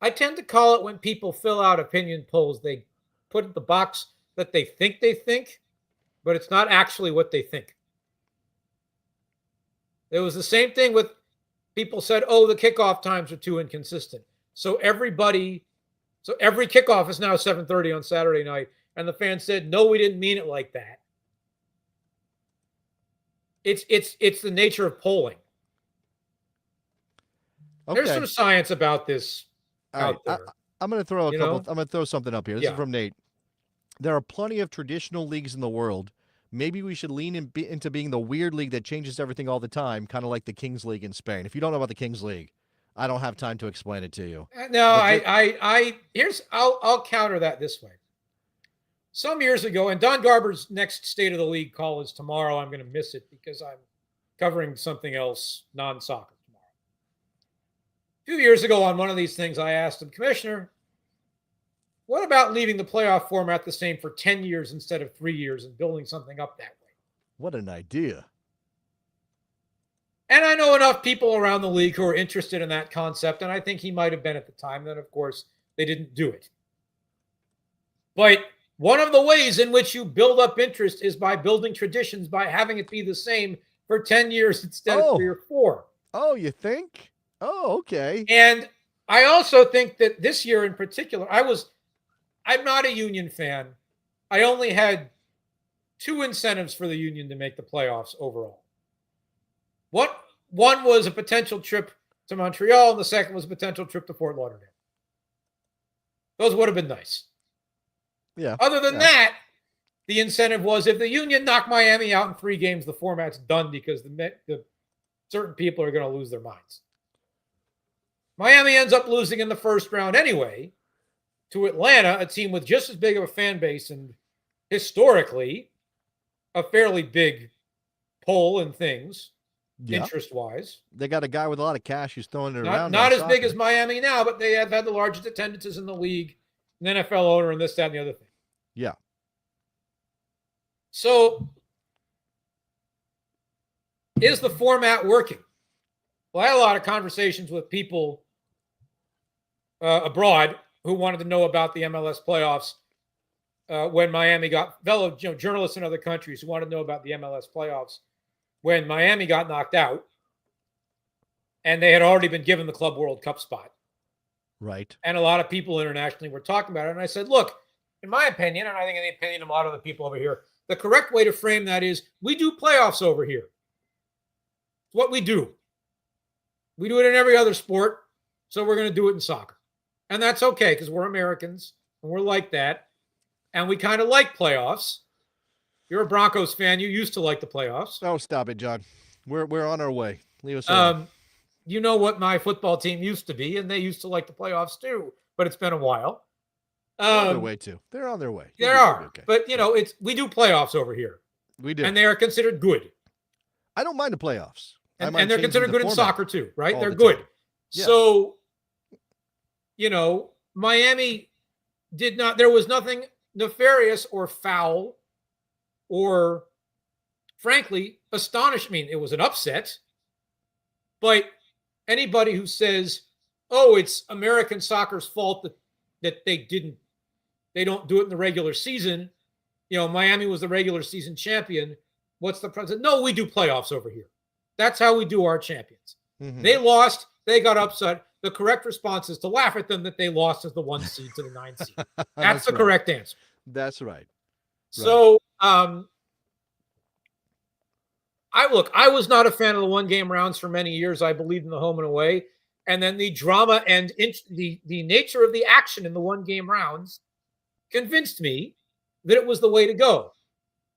I tend to call it when people fill out opinion polls, they put in the box that they think, but it's not actually what they think. It was the same thing with people said, oh, the kickoff times are too inconsistent. So every kickoff is now 7:30 on Saturday night. And the fans said, no, we didn't mean it like that. It's the nature of polling. Okay. There's some science about this out there. I'm going to throw You know? I'm going to throw something up here. This is from Nate. There are plenty of traditional leagues in the world. Maybe we should lean into being the weird league that changes everything all the time, kind of like the Kings League in Spain. If you don't know about the Kings League, I don't have time to explain it to you. No, I'll counter that this way. Some years ago, and Don Garber's next State of the League call is tomorrow. I'm going to miss it because I'm covering something else, non-soccer, tomorrow. A few years ago on one of these things, I asked him, Commissioner, what about leaving the playoff format the same for 10 years instead of 3 years and building something up that way? What an idea. And I know enough people around the league who are interested in that concept, and I think he might have been at the time. Then, of course, they didn't do it. But one of the ways in which you build up interest is by building traditions, by having it be the same for 10 years instead of 3 or 4. Oh, you think? Oh, okay. And I also think that this year in particular, I'm not a Union fan. I only had 2 incentives for the Union to make the playoffs overall. One was a potential trip to Montreal, and the second was a potential trip to Fort Lauderdale. Those would have been nice. Yeah. Other than that, the incentive was if the Union knock Miami out in 3 games, the format's done because the certain people are going to lose their minds. Miami ends up losing in the first round anyway to Atlanta, a team with just as big of a fan base and historically a fairly big pull in things, interest-wise. They got a guy with a lot of cash who's throwing it around. Not as big as Miami now, but they have had the largest attendances in the league, an NFL owner, and this, that, and the other thing. Yeah. So, is the format working? Well, I had a lot of conversations with people abroad who wanted to know about the MLS playoffs when Miami got fellow journalists in other countries who wanted to know about the MLS playoffs when Miami got knocked out and they had already been given the Club World Cup spot. Right. And a lot of people internationally were talking about it. And I said, look, in my opinion, and I think in the opinion of a lot of the people over here, the correct way to frame that is we do playoffs over here. It's what we do. We do it in every other sport, so we're going to do it in soccer. And that's okay because we're Americans and we're like that. And we kind of like playoffs. You're a Broncos fan. You used to like the playoffs. Oh, stop it, John. We're on our way. Leave us alone. You know what my football team used to be, and they used to like the playoffs too, but it's been a while. They're on their way too. They're on their way. They are. Okay. But, we do playoffs over here. We do. And they are considered good. I don't mind the playoffs. And they're considered good in soccer too, right? They're good. Yeah. So, Miami did not, there was nothing nefarious or foul or, frankly, astonishing. I mean, it was an upset. But anybody who says, oh, it's American soccer's fault that they don't do it in the regular season. Miami was the regular season champion. What's the problem? No, we do playoffs over here. That's how we do our champions. Mm-hmm. They lost. They got upset. The correct response is to laugh at them that they lost as the 1 seed to the 9 seed. That's the correct answer. That's right. So, I was not a fan of the 1-game rounds for many years. I believed in the home and away. And then the drama and the nature of the action in the 1-game rounds convinced me that it was the way to go.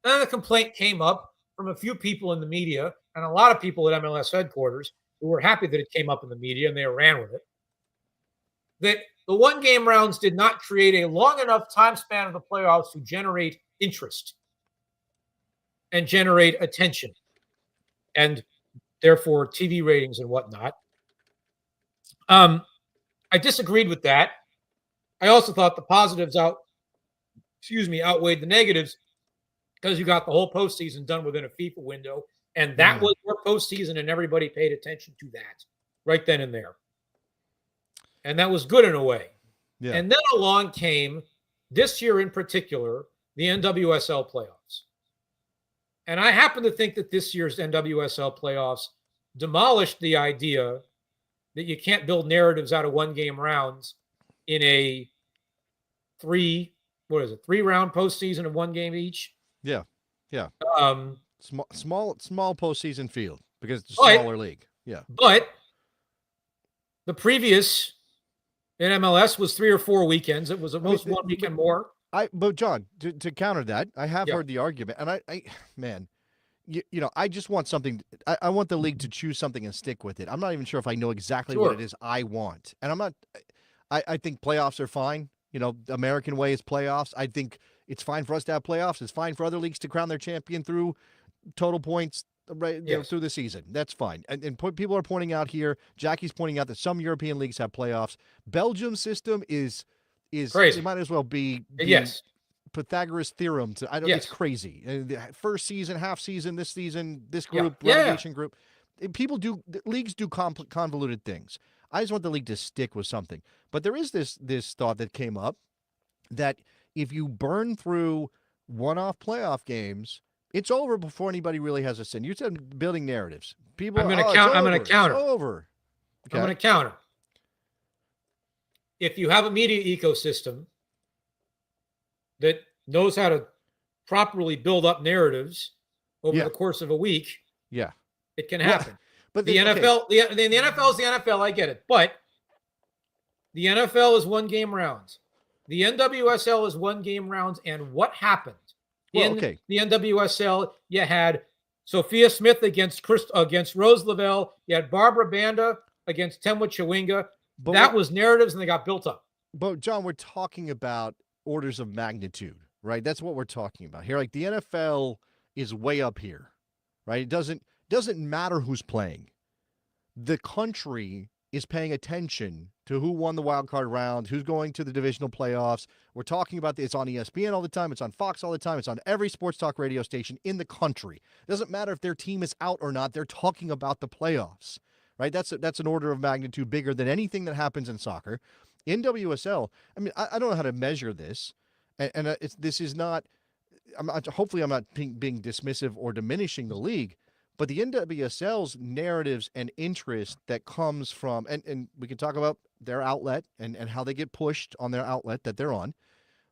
And then the complaint came up from a few people in the media and a lot of people at MLS headquarters who were happy that it came up in the media and they ran with it, that the 1-game rounds did not create a long enough time span of the playoffs to generate interest and generate attention and therefore TV ratings and whatnot. I disagreed with that. I also thought the positives outweighed the negatives because you got the whole postseason done within a FIFA window, and that was your postseason, and everybody paid attention to that right then and there. And that was good in a way. Yeah. And then along came, this year in particular, the NWSL playoffs. And I happen to think that this year's NWSL playoffs demolished the idea that you can't build narratives out of one-game rounds in a three-round postseason of one game each. Yeah. Small postseason field because it's a smaller league. Yeah. But the previous in MLS was 3 or 4 weekends. It was at most one weekend more. But John, to counter that, I have heard the argument, and I just want something. I want the league to choose something and stick with it. I'm not even sure if I know exactly what it is I want, and I'm not. I think playoffs are fine. The American way is playoffs. I think it's fine for us to have playoffs. It's fine for other leagues to crown their champion through total points through the season. That's fine. And people are pointing out here, Jackie's pointing out that some European leagues have playoffs. Belgium's system is crazy. It might as well be Pythagoras theorem. It's crazy. First season, half season, this season, this group, relegation group. Leagues do convoluted things. I just want the league to stick with something. But there is this thought that came up that if you burn through one-off playoff games, it's over before anybody really has a sin. You said building narratives. I'm going to counter. It's over. Okay. I'm going to counter. If you have a media ecosystem that knows how to properly build up narratives over the course of a week, it can happen. But the NFL, the NFL is the NFL. I get it, but the NFL is one-game rounds. The NWSL is one-game rounds, and what happened the NWSL? You had Sophia Smith against Rose Lavelle. You had Barbara Banda against Temwa Chawinga. That was narratives, and they got built up. But John, we're talking about orders of magnitude, right? That's what we're talking about here. Like the NFL is way up here, right? It doesn't matter who's playing. The country is paying attention to who won the wild card round, who's going to the divisional playoffs. We're talking about this on ESPN all the time. It's on Fox all the time. It's on every sports talk radio station in the country. It doesn't matter if their team is out or not. They're talking about the playoffs, right? That's an order of magnitude bigger than anything that happens in soccer. In WSL, I mean, I don't know how to measure this, and this is not. Hopefully, I'm not being dismissive or diminishing the league. But the NWSL's narratives and interest that comes from, and we can talk about their outlet and how they get pushed on their outlet that they're on.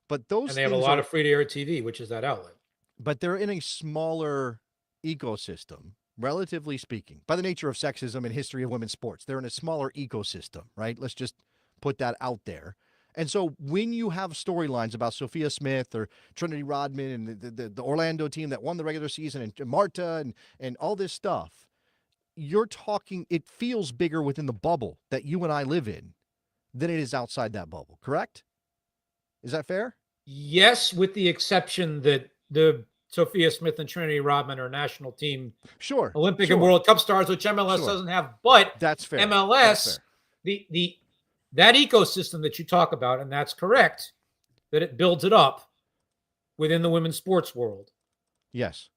But those and they have a lot of free-to-air TV, which is that outlet. But they're in a smaller ecosystem, relatively speaking, by the nature of sexism and history of women's sports. They're in a smaller ecosystem, right? Let's just put that out there. And so when you have storylines about Sophia Smith or Trinity Rodman and the Orlando team that won the regular season and Marta and all this stuff, you're talking, it feels bigger within the bubble that you and I live in than it is outside that bubble, correct? Is that fair? Yes, with the exception that the Sophia Smith and Trinity Rodman are national team Olympic and World Cup stars, which MLS doesn't have. But that's fair. MLS, that ecosystem that you talk about, and that's correct, that it builds it up within the women's sports world. Yes.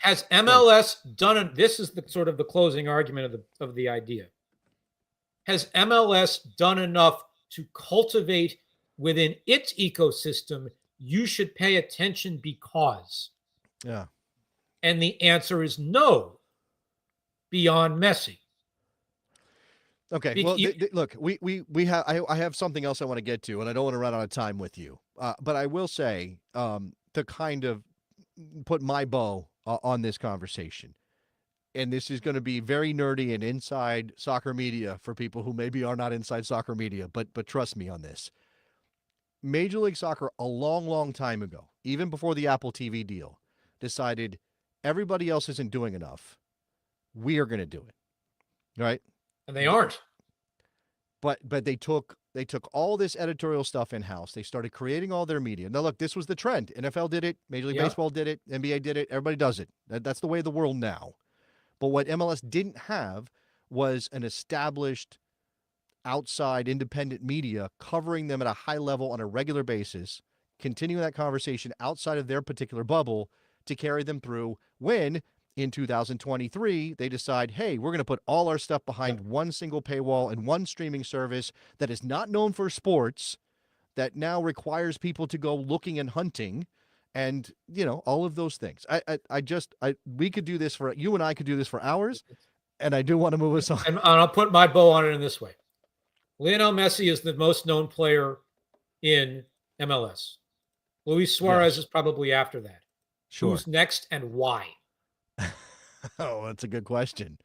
Has MLS done it? This is the sort of the closing argument of the idea. Has MLS done enough to cultivate within its ecosystem? You should pay attention because. Yeah. And the answer is no. Beyond Messi. Okay. Well, look, we have. I have something else I want to get to, and I don't want to run out of time with you. But I will say, to kind of put my bow on this conversation, and this is going to be very nerdy and inside soccer media for people who maybe are not inside soccer media, but trust me on this. Major League Soccer, a long, long time ago, even before the Apple TV deal, decided everybody else isn't doing enough. We are going to do it, right? And they aren't. But they took all this editorial stuff in-house. They started creating all their media. Now, look, this was the trend. NFL did it. Major League Baseball did it. NBA did it. Everybody does it. That's the way of the world now. But what MLS didn't have was an established outside independent media covering them at a high level on a regular basis, continuing that conversation outside of their particular bubble to carry them through when in 2023 they decide, hey, we're going to put all our stuff behind one single paywall and one streaming service that is not known for sports, that now requires people to go looking and hunting, and all of those things. We could do this you and I could do this for hours, and I do want to move us on. And I'll put my bow on it in this way. Lionel Messi is the most known player in MLS. Luis Suarez is probably after that. Sure. Who's next and why? Oh, that's a good question.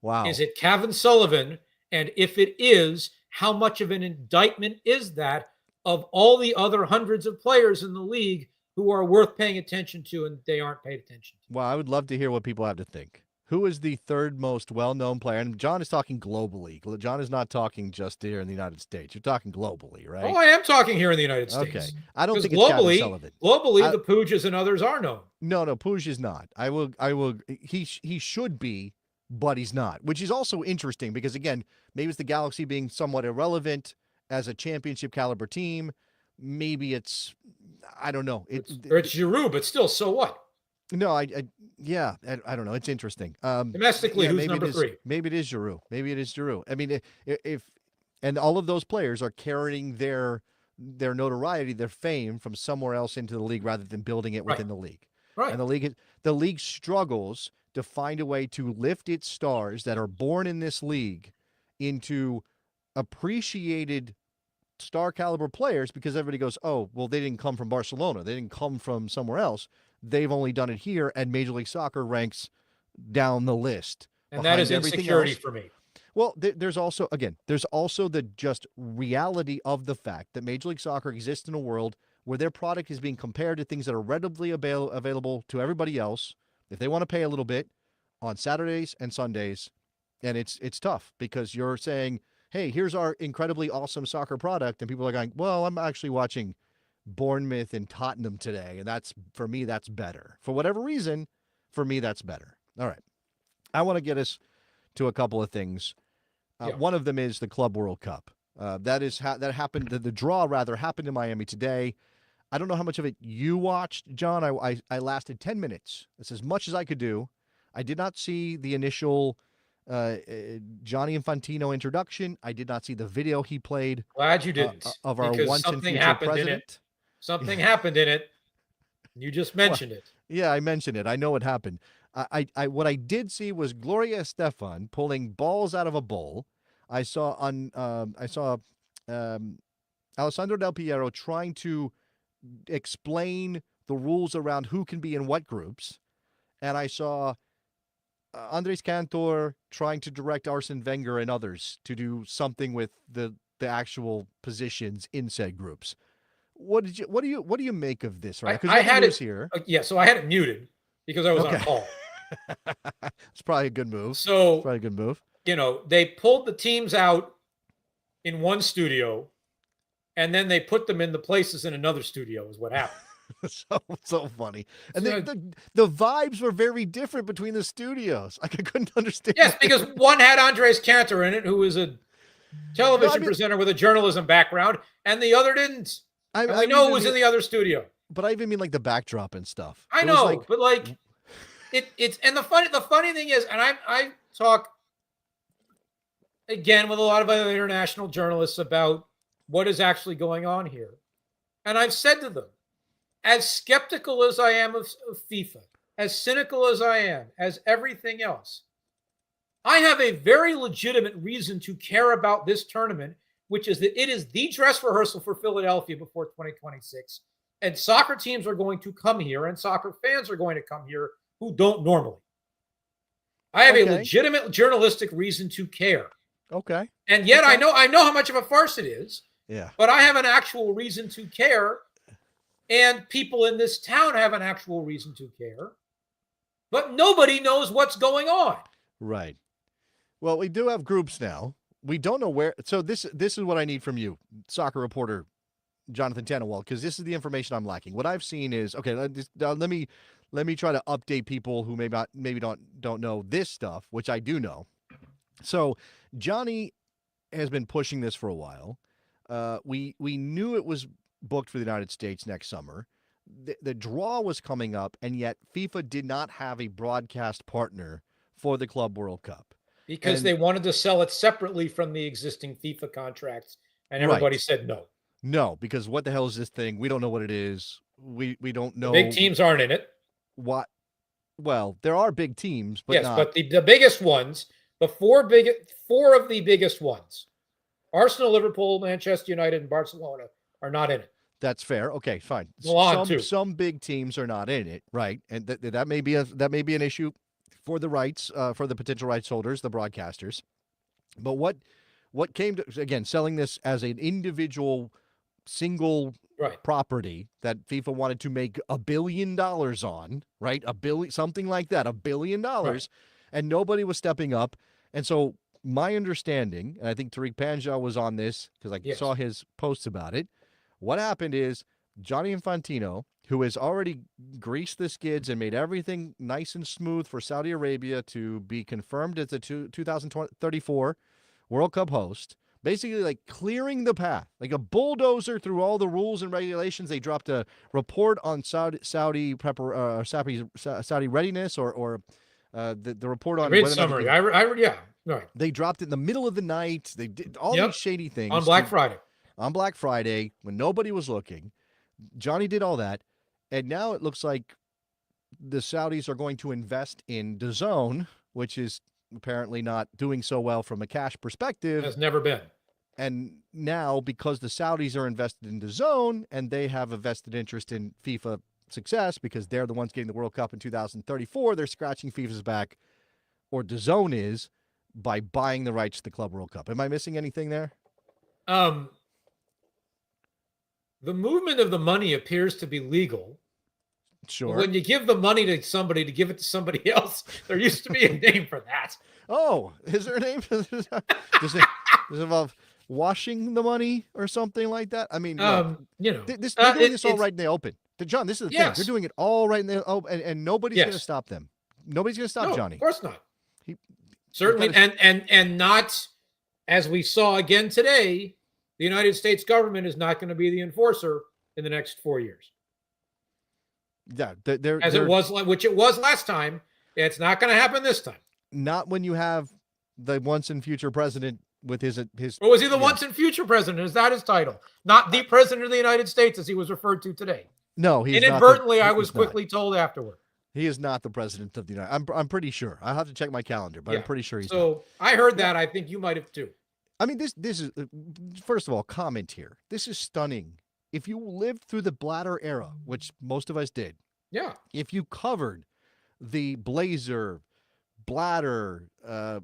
Wow. Is it Kevin Sullivan? And if it is, how much of an indictment is that of all the other hundreds of players in the league who are worth paying attention to and they aren't paid attention to? Well, I would love to hear what people have to think. Who is the third most well-known player? And John is talking globally. John is not talking just here in the United States. You're talking globally, right? Oh, I am talking here in the United States. Okay. I don't think globally, it's Kevin Sullivan. Globally, the Poojas and others are known. No, Puig is not. I will. He should be, but he's not. Which is also interesting because, again, maybe it's the Galaxy being somewhat irrelevant as a championship caliber team. Maybe it's, I don't know. It's Giroud, but still, so what? No, I don't know. It's interesting. Domestically, who's number 3? Maybe it is Giroud. I mean, and all of those players are carrying their notoriety, their fame from somewhere else into the league rather than building it within the league. Right. And the league struggles to find a way to lift its stars that are born in this league into appreciated star caliber players, because everybody goes, oh, well, they didn't come from Barcelona. They didn't come from somewhere else. They've only done it here, and Major League Soccer ranks down the list. And that is insecurity for me. Well, there's also the just reality of the fact that Major League Soccer exists in a world where their product is being compared to things that are readily available to everybody else if they want to pay a little bit on Saturdays and Sundays. And it's tough because you're saying, hey, here's our incredibly awesome soccer product. And people are going, well, I'm actually watching Bournemouth and Tottenham today. And for me, that's better. For whatever reason, for me, that's better. All right. I want to get us to a couple of things. One of them is the Club World Cup. That happened. The draw rather happened in Miami today. I don't know how much of it you watched, John. I lasted 10 minutes. That's as much as I could do. I did not see the initial Johnny Infantino introduction. I did not see the video he played. Glad you didn't. Of our once and future president. Something happened in it. You just mentioned it. Yeah, I mentioned it. I know what happened. What I did see was Gloria Estefan pulling balls out of a bowl. I saw Alessandro Del Piero trying to explain the rules around who can be in what groups, and I saw Andres Cantor trying to direct Arsene Wenger and others to do something with the actual positions in said groups. What do you make of this? Right? I had it here. So I had it muted because I was on a call. It's probably a good move. They pulled the teams out in one studio, and then they put them in the places in another studio. Is what happened. so funny, and the vibes were very different between the studios. I couldn't understand. Yes, because one had Andres Cantor in it, who is a television presenter with a journalism background, and the other didn't. I know it was in the other studio. But I even mean like the backdrop and stuff. I know, but like it's and the funny thing is, and I talk again with a lot of other international journalists about what is actually going on here. And I've said to them, as skeptical as I am of FIFA, as cynical as I am, as everything else, I have a very legitimate reason to care about this tournament, which is that it is the dress rehearsal for Philadelphia before 2026. And soccer teams are going to come here, and soccer fans are going to come here who don't normally. I have a legitimate journalistic reason to care. Okay. And yet I know how much of a farce it is. Yeah. But I have an actual reason to care. And people in this town have an actual reason to care. But nobody knows what's going on. Right. Well, we do have groups now. We don't know where. So this is what I need from you, soccer reporter Jonathan Tannenwald, because this is the information I'm lacking. What I've seen is, okay, let me try to update people who maybe don't know this stuff, which I do know. So Johnny has been pushing this for a while. We knew it was booked for the United States next summer. the draw was coming up, and yet FIFA did not have a broadcast partner for the Club World Cup. Because And- they wanted to sell it separately from the existing FIFA contracts, and Right. everybody said no. No, because what the hell is this thing? We don't know what it is. We don't know. The big teams aren't in it. What? Well, there are big teams, but Yes, not. but the biggest ones, the four of the biggest ones, Arsenal, Liverpool, Manchester United, and Barcelona are not in it. That's fair. Okay, fine. Milan, too. Some big teams are not in it, right? And that may be an issue for the rights, for the potential rights holders, the broadcasters. But what came to, again, selling this as an individual single property that FIFA wanted to make $1 billion on, right? Something like that, $1 billion, and nobody was stepping up. And so my understanding, and I think Tariq Panja was on this because I saw his posts about it. What happened is Johnny Infantino, who has already greased the skids and made everything nice and smooth for Saudi Arabia to be confirmed as the 2034 World Cup host, basically like clearing the path, like a bulldozer through all the rules and regulations. They dropped a report on Saudi readiness or the report on Great summary. Right. They dropped it in the middle of the night. They did all these shady things on Black Friday. On Black Friday, when nobody was looking. Johnny did all that, and now it looks like the Saudis are going to invest in DAZN, which is apparently not doing so well from a cash perspective. Has never been. And now, because the Saudis are invested in DAZN, and they have a vested interest in FIFA success because they're the ones getting the World Cup in 2034, they're scratching FIFA's back, or DAZN is, by buying the rights to the Club World Cup. Am I missing anything there? The movement of the money appears to be legal. Sure. But when you give the money to somebody to give it to somebody else, there used to be a name for that. Oh, is there a name for this? Does it involve washing the money or something like that? I mean, they're doing this all right in the open. John, this is the thing. They're doing it all right in the open, and nobody's going to stop them. Nobody's going to stop Johnny. Of course not. Certainly, and not, as we saw again today, the United States government is not going to be the enforcer in the next 4 years. Yeah, which it was last time. It's not going to happen this time. Not when you have the once and future president with his. Or was he the once and future president? Is that his title? Not the president of the United States, as he was referred to today. No, he's inadvertently. I was quickly told afterward. He is not the president of the United. I'm pretty sure. I'll have to check my calendar, but I'm pretty sure he's. So not. I heard that. I think you might have too. I mean, this is first of all, comment here. This is stunning. If you lived through the Blatter era, which most of us did, if you covered the Blazer, Blatter,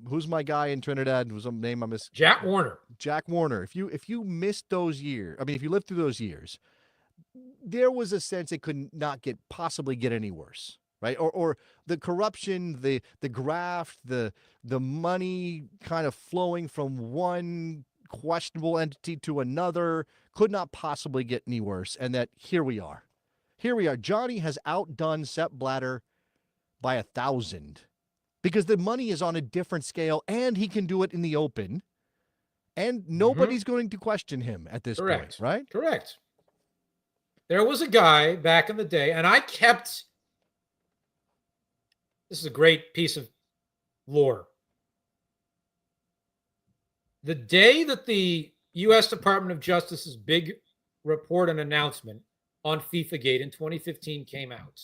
who's my guy in Trinidad? Whose name I miss? Jack Warner. Jack Warner. If you missed those years, I mean, if you lived through those years, there was a sense it could not possibly get any worse. Right. Or the corruption, the graft, the money kind of flowing from one questionable entity to another could not possibly get any worse. And that here we are. Johnny has outdone Sepp Blatter by 1,000 because the money is on a different scale and he can do it in the open. And nobody's going to question him at this point. Right. Correct. There was a guy back in the day, and I kept. This is a great piece of lore. The day that the U.S. Department of Justice's big report and announcement on FIFAgate in 2015 came out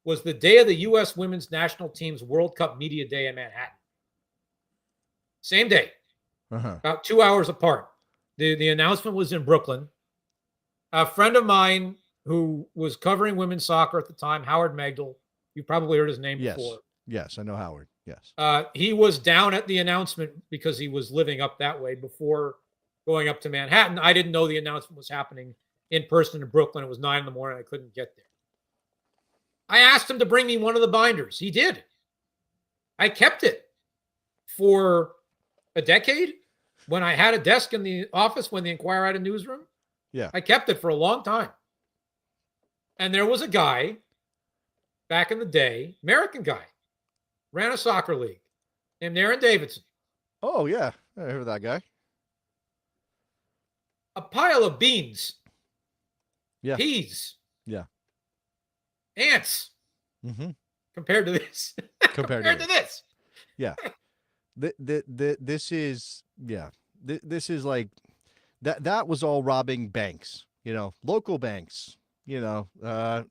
was the day of the U.S. women's national team's World Cup Media Day in Manhattan. Same day, about 2 hours apart. The announcement was in Brooklyn. A friend of mine who was covering women's soccer at the time, Howard Magdal, you probably heard his name before. Yes, I know Howard. Yes. He was down at the announcement because he was living up that way before going up to Manhattan. I didn't know the announcement was happening in person in Brooklyn. It was 9 a.m. I couldn't get there. I asked him to bring me one of the binders. He did. I kept it for a decade when I had a desk in the office when the Inquirer had a newsroom. Yeah. I kept it for a long time. And there was a guy back in the day, American guy, ran a soccer league named Aaron Davidson. Oh, yeah. I heard that guy. A pile of beans. Yeah. Peas. Yeah. ants Mm-hmm. compared to this. Compared to this. Yeah. This is this is like that was all robbing banks, local banks, the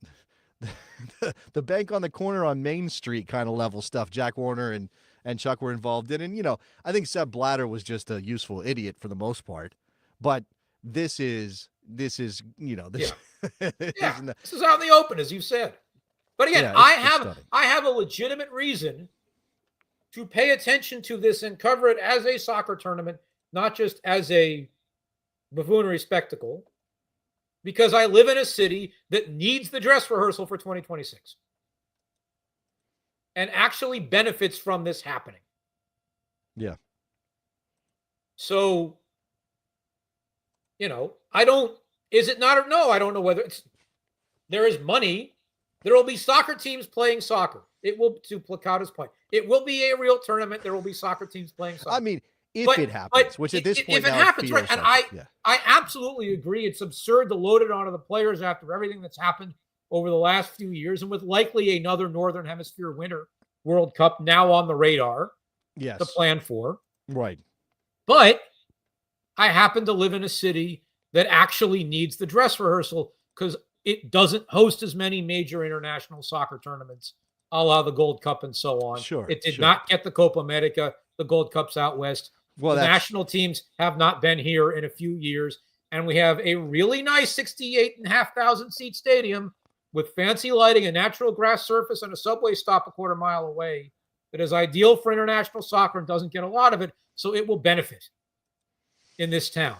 bank on the corner on Main Street kind of level stuff Jack Warner and Chuck were involved in. And I think Seb Blatter was just a useful idiot for the most part. But this is this Yeah. isn't This is out in the open, as you said. But again, it's stunning. I have a legitimate reason to pay attention to this and cover it as a soccer tournament, not just as a buffoonery spectacle, because I live in a city that needs the dress rehearsal for 2026 and actually benefits from this happening. Yeah. So, I don't know whether there is money. There will be soccer teams playing soccer. It will, to Placauta's point, it will be a real tournament. There will be soccer teams playing soccer. I mean, if it happens, which at this point if it now happens, feels right? And like it. I absolutely agree. It's absurd to load it onto the players after everything that's happened over the last few years, and with likely another Northern Hemisphere winter World Cup now on the radar Yes. to plan for. Right. But I happen to live in a city that actually needs the dress rehearsal because it doesn't host as many major international soccer tournaments, a la the Gold Cup and so on. Sure. It did not get the Copa America. The Gold Cup's out west. Well, The national teams have not been here in a few years. And we have a really nice 68,500 seat stadium with fancy lighting, a natural grass surface, and a subway stop a quarter mile away that is ideal for international soccer and doesn't get a lot of it. So it will benefit in this town.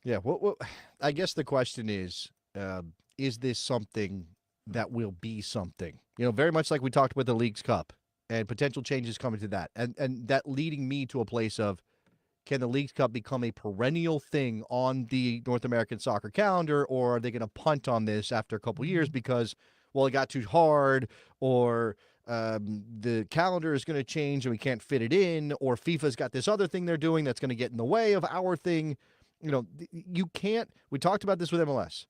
Yeah. Well, I guess the question is this something that will be something? Very much like we talked with the Leagues Cup and potential changes coming to that. And that leading me to a place of, can the Leagues Cup become a perennial thing on the North American soccer calendar, or are they going to punt on this after a couple years because, well, it got too hard, or the calendar is going to change and we can't fit it in, or FIFA's got this other thing they're doing that's going to get in the way of our thing? You can't. We talked about this with MLS,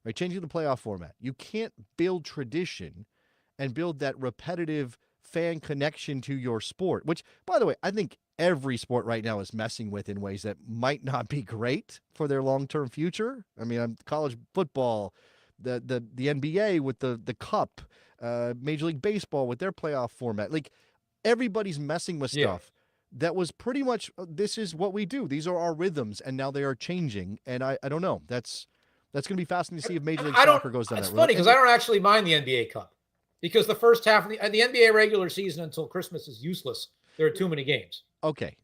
right? Changing the playoff format. You can't build tradition and build that repetitive fan connection to your sport, which, by the way, I think every sport right now is messing with in ways that might not be great for their long-term future. I mean, college football, the NBA with the cup, Major League Baseball with their playoff format. Like, everybody's messing with stuff that was pretty much, this is what we do. These are our rhythms, and now they are changing. And I don't know. That's going to be fascinating to see if Major League Soccer goes down that road. It's funny because I don't actually mind the NBA Cup, because the first half of the NBA regular season until Christmas is useless. There are too many games. Okay.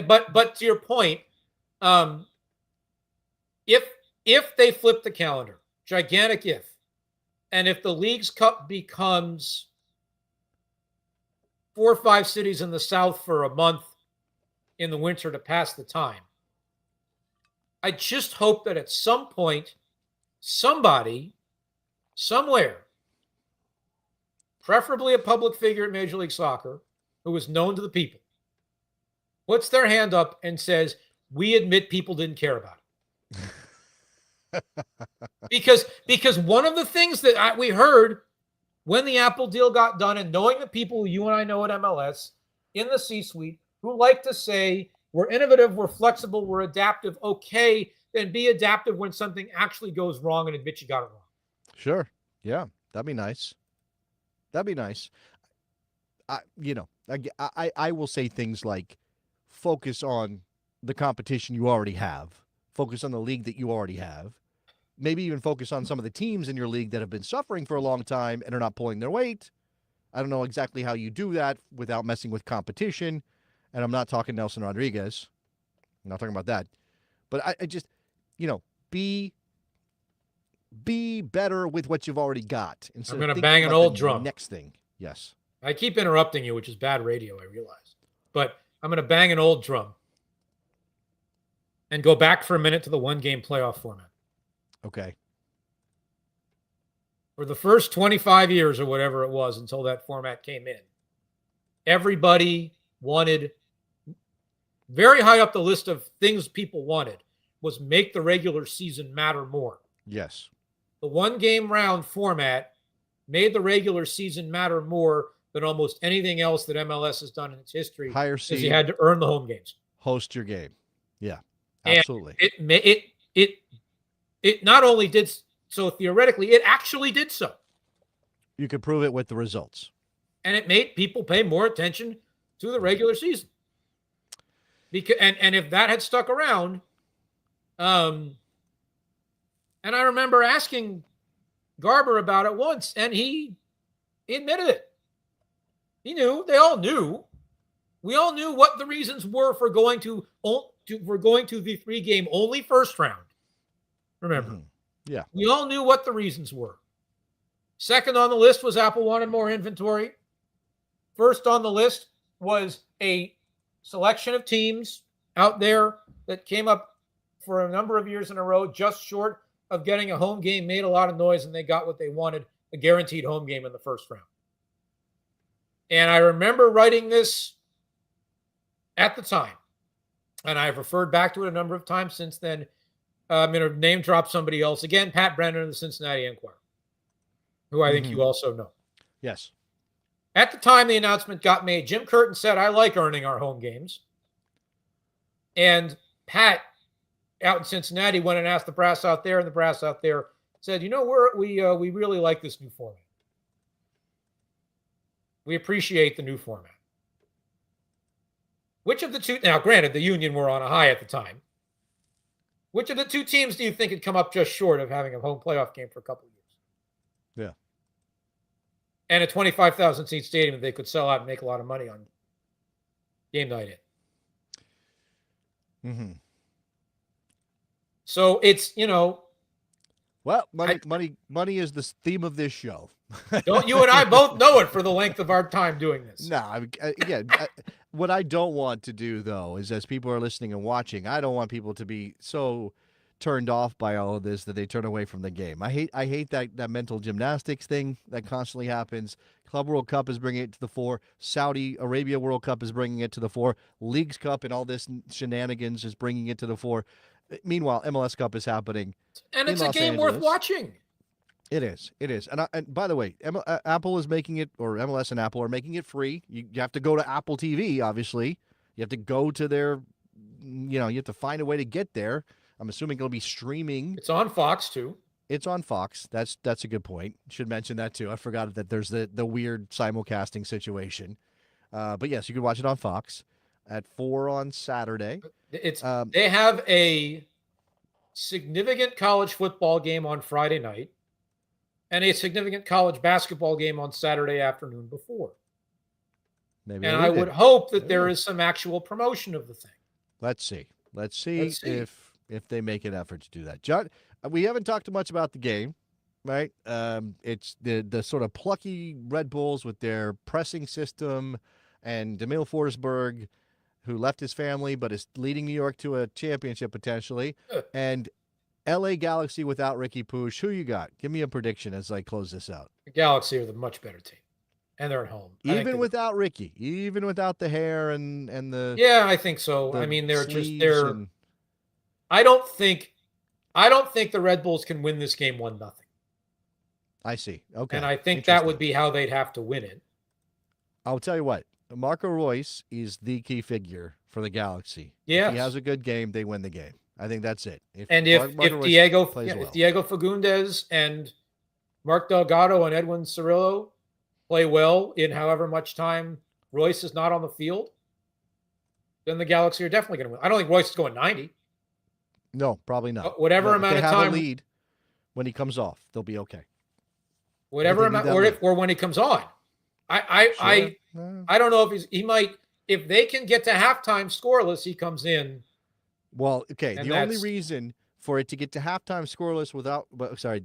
But to your point, if they flip the calendar, gigantic if, and if the Leagues Cup becomes 4 or 5 cities in the South for a month in the winter to pass the time, I just hope that at some point, somebody, somewhere, preferably a public figure at Major League Soccer who is known to the people, puts their hand up and says, we admit people didn't care about it. because one of the things that we heard when the Apple deal got done, and knowing the people you and I know at MLS in the C-suite who like to say, we're innovative, we're flexible, we're adaptive. Okay, then be adaptive when something actually goes wrong and admit you got it wrong. Sure. Yeah, that'd be nice. That'd be nice. I will say things like, focus on the competition you already have. Focus on the league that you already have. Maybe even focus on some of the teams in your league that have been suffering for a long time and are not pulling their weight. I don't know exactly how you do that without messing with competition. And I'm not talking Nelson Rodriguez. I'm not talking about that. But I just, be better with what you've already got. I'm going to bang an old drum. Next thing. Yes. I keep interrupting you, which is bad radio, I realize. But I'm going to bang an old drum and go back for a minute to the one-game playoff format. Okay. For the first 25 years or whatever it was until that format came in, everybody wanted, very high up the list of things people wanted, was make the regular season matter more. Yes. The one-game round format made the regular season matter more than almost anything else that MLS has done in its history. Higher because you seed, had to earn the home games. host your game. Yeah, And absolutely. it not only did so theoretically, it actually did so. You could prove it with the results. And it made people pay more attention to the regular season. Because and if that had stuck around, and I remember asking Garber about it once, and he admitted it. He knew. They all knew. We all knew what the reasons were for going to the 3-game only first round. Remember? Mm-hmm. Yeah. We all knew what the reasons were. Second on the list was Apple wanted more inventory. First on the list was a selection of teams out there that came up for a number of years in a row, just short of getting a home game, made a lot of noise, and they got what they wanted, a guaranteed home game in the first round. And I remember writing this at the time, and I've referred back to it a number of times since then. I'm going to name drop somebody else. Again, Pat Brennan of the Cincinnati Enquirer, who I think you also know. Yes. At the time the announcement got made, Jim Curtin said, I like earning our home games. And Pat out in Cincinnati went and asked the brass out there, and the brass out there said, we really like this new format. We appreciate the new format. Which of the two, now granted, the Union were on a high at the time. Which of the two teams do you think had come up just short of having a home playoff game for a couple of years? Yeah. And a 25,000 seat stadium that they could sell out and make a lot of money on game night in. Mm-hmm. So it's, Well, money is the theme of this show. don't you and I both know it for the length of our time doing this. No, again, what I don't want to do, though, is as people are listening and watching, I don't want people to be so turned off by all of this that they turn away from the game. I hate that mental gymnastics thing that constantly happens. Club World Cup is bringing it to the fore. Saudi Arabia World Cup is bringing it to the fore. Leagues Cup and all this shenanigans is bringing it to the fore. Meanwhile, MLS Cup is happening. And it's in a Los game Angeles. worth watching. It is. And by the way, Apple is making it, or MLS and Apple are making it free. You have to go to Apple TV, obviously. You have to go to their, you have to find a way to get there. I'm assuming it'll be streaming. It's on Fox, too. It's on Fox. That's a good point. Should mention that, too. I forgot that there's the weird simulcasting situation. But yes, you can watch it on Fox at 4 on Saturday. They have a significant college football game on Friday night and a significant college basketball game on Saturday afternoon before. Maybe and I would hope that there is some actual promotion of the thing. Let's see if they make an effort to do that. John, we haven't talked much about the game, right? It's the sort of plucky Red Bulls with their pressing system, and Emil Forsberg, who left his family but is leading New York to a championship potentially, and LA Galaxy without Ricky Puig. Who you got? Give me a prediction as I close this out. The Galaxy are the much better team, and they're at home. Even without Ricky, even without the hair and the I think so. I mean, I don't think the Red Bulls can win this game 1-0. I see. Okay, and I think that would be how they'd have to win it. I'll tell you what. Marco Royce is the key figure for the Galaxy. Yeah, if he has a good game, they win the game. I think that's it. If Diego Fagundes and Mark Delgado and Edwin Cirillo play well in however much time Royce is not on the field, then the Galaxy are definitely going to win. I don't think Royce is going 90. No, probably not. But whatever amount of time, a lead when he comes off, they'll be okay. Whatever amount, or when he comes on. I don't know if he might. If they can get to halftime scoreless, he comes in. Well, okay. The only reason for it to get to halftime scoreless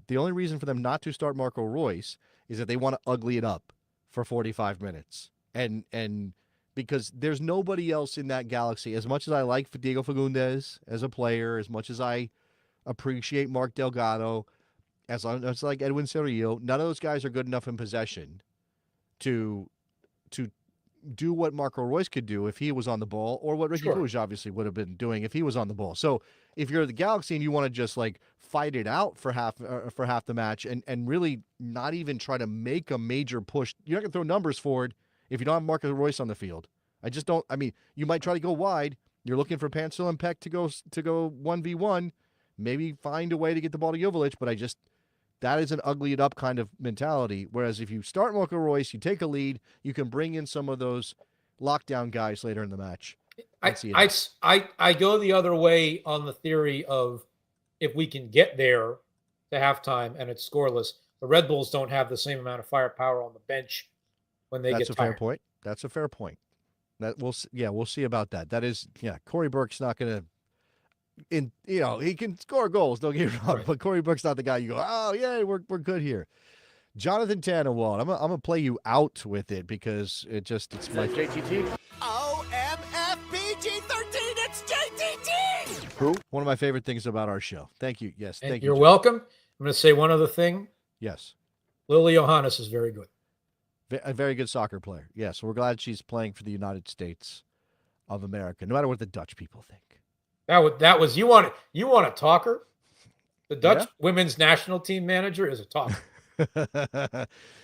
the only reason for them not to start Marco Royce is that they want to ugly it up for 45 minutes, and because there's nobody else in that Galaxy. As much as I like Diego Fagundes as a player, as much as I appreciate Mark Delgado, as like Edwin Cirillo, none of those guys are good enough in possession to do what Marco Royce could do if he was on the ball, or what Ricky Puig obviously would have been doing if he was on the ball. So if you're the Galaxy and you want to just like fight it out for half the match and really not even try to make a major push. You're not going to throw numbers forward if you don't have Marcus Royce on the field. I just don't. I mean, you might try to go wide. You're looking for Pancil and Peck to go 1v1. Maybe find a way to get the ball to Jovic, but that is an ugly it up kind of mentality. Whereas if you start Marco Royce, you take a lead, you can bring in some of those lockdown guys later in the match. I go the other way on the theory of if we can get there to halftime and it's scoreless, the Red Bulls don't have the same amount of firepower on the bench when they get tired. That's a fair point. That's a fair point. That we'll see about that. That is, Corey Burke's not going to, he can score goals. Don't get me wrong, right. But Corey Burke's not the guy you go, oh yeah, we're good here. Jonathan Tannenwald, I'm gonna play you out with it because it's my JTT. OMFPG13, it's JTT. Who? One of my favorite things about our show. Thank you. Yes, thank you. You're welcome. I'm going to say one other thing. Yes. Lily Johannes is very good. A very good soccer player. Yes, we're glad she's playing for the United States of America, no matter what the Dutch people think. That was you want a talker? The Dutch women's national team manager is a talker.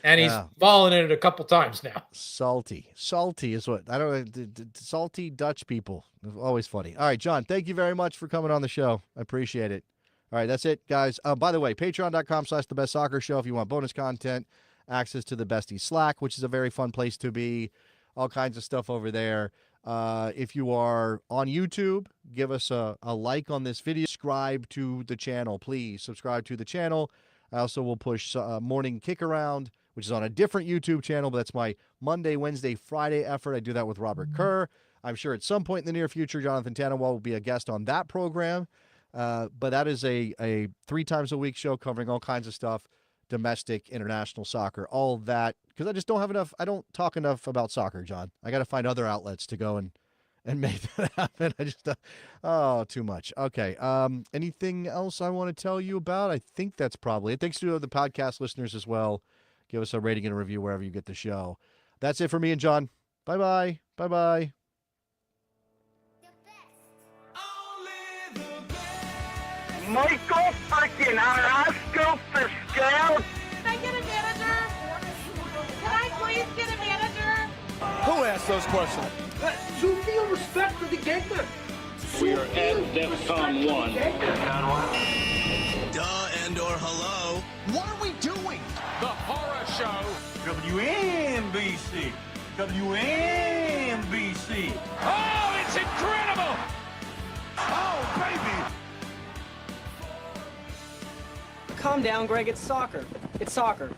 And he's fallen in it a couple times now. Salty is what I don't know. Salty Dutch people, always funny. All right, John, thank you very much for coming on the show. I appreciate it. All right, that's it, guys. By the way, patreon.com/thebestsoccershow if you want bonus content, access to the Bestie Slack, which is a very fun place to be. All kinds of stuff over there. If you are on YouTube, give us a like on this video. Subscribe to the channel, please. Subscribe to the channel. I also will push Morning Kick Around, which is on a different YouTube channel, but that's my Monday, Wednesday, Friday effort. I do that with Robert Kerr. I'm sure at some point in the near future, Jonathan Tannenwald will be a guest on that program. But that is a 3 times a week show covering all kinds of stuff, domestic, international soccer, all that. Because I just don't have enough. I don't talk enough about soccer, John. I got to find other outlets to go and make that happen. I just, too much. Okay. Anything else I want to tell you about? I think that's probably it. Thanks to the podcast listeners as well. Give us a rating and a review wherever you get the show. That's it for me and John. Bye-bye. Bye-bye. Michael freaking Orozco Fiscal. Can I get a manager? Can I please get a manager? Who asked those questions? You feel respect for the Gator. We are at DEFCON 1. Duh and or hello. What are we doing? The horror show. WNBC. WNBC. Oh, it's incredible. Oh, baby. Calm down, Greg. It's soccer. It's soccer.